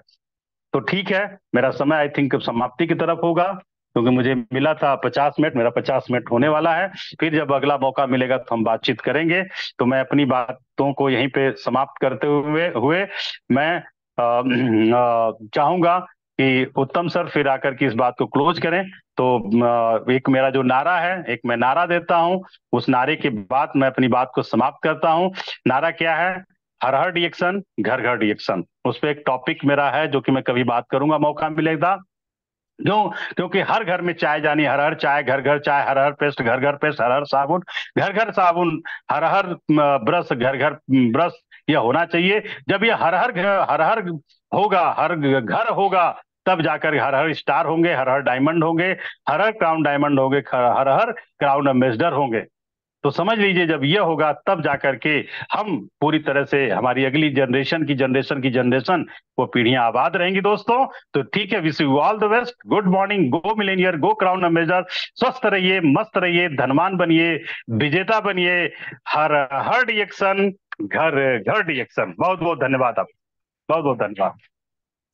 तो ठीक है, मेरा समय आई थिंक समाप्ति की तरफ होगा, क्योंकि मुझे मिला था 50 मिनट, मेरा 50 मिनट होने वाला है। फिर जब अगला मौका मिलेगा तो हम बातचीत करेंगे। तो मैं अपनी बातों को यहीं पे समाप्त करते हुए हुए मैं चाहूंगा कि उत्तम सर फिर आकर के इस बात को क्लोज करें। तो एक मेरा जो नारा है, एक मैं नारा देता हूं, उस नारे के बाद मैं अपनी बात को समाप्त करता हूं। नारा क्या है? हर हर रिएक्शन, घर घर रिएक्शन। उस पर एक टॉपिक मेरा है जो कि मैं कभी बात करूंगा, मौका मिलेगा। क्यों? क्योंकि हर घर में चाय जानी, हर हर चाय, घर घर चाय, हर हर पेस्ट, घर घर पेस्ट, हर हर साबुन, घर घर साबुन, हर हर ब्रश, घर घर ब्रश, यह होना चाहिए। जब ये हर हर होगा, हर घर होगा, तब जाकर हर हर स्टार होंगे, हर हर डायमंड होंगे, हर हर क्राउन डायमंड होंगे, हर हर क्राउन एम्बेसडर होंगे। तो समझ लीजिए, जब यह होगा तब जाकर के हम पूरी तरह से, हमारी अगली जनरेशन वो पीढ़ियां आबाद रहेंगी दोस्तों। तो ठीक है, wish you all the best, good morning, go Millionaire, go crown ambassador. स्वस्थ रहिए, मस्त रहिए, धनवान बनिए, विजेता बनिए। हर हर रिएक्शन, घर घर रिएक्शन। बहुत बहुत धन्यवाद, आप बहुत बहुत धन्यवाद।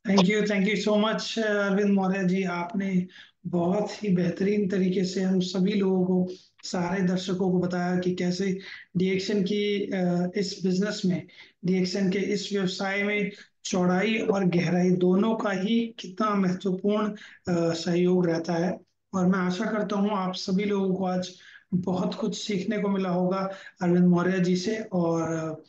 Thank you so much Arvind Maurya ji. आपने बहुत ही बेहतरीन तरीके से हम सभी लोगों को, सारे दर्शकों को बताया कि कैसे डीएक्शन की इस बिजनेस में, डीएक्शन के इस व्यवसाय में चौड़ाई और गहराई दोनों का ही कितना महत्वपूर्ण सहयोग रहता है। और मैं आशा करता हूँ आप सभी लोगों को आज बहुत कुछ सीखने को मिला होगा अरविंद मौर्य जी से। और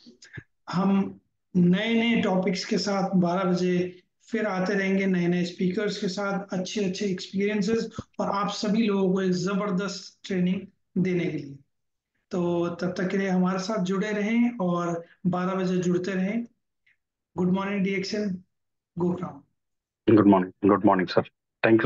हम नए नए टॉपिक्स के साथ 12 बजे फिर आते रहेंगे, नए नए स्पीकर्स के साथ, अच्छे अच्छे एक्सपीरियंसेस, और आप सभी लोगों को एक जबरदस्त ट्रेनिंग देने के लिए। तो तब तक के लिए हमारे साथ जुड़े रहें और 12 बजे जुड़ते रहें। Good morning DXN. Go from. Good morning sir.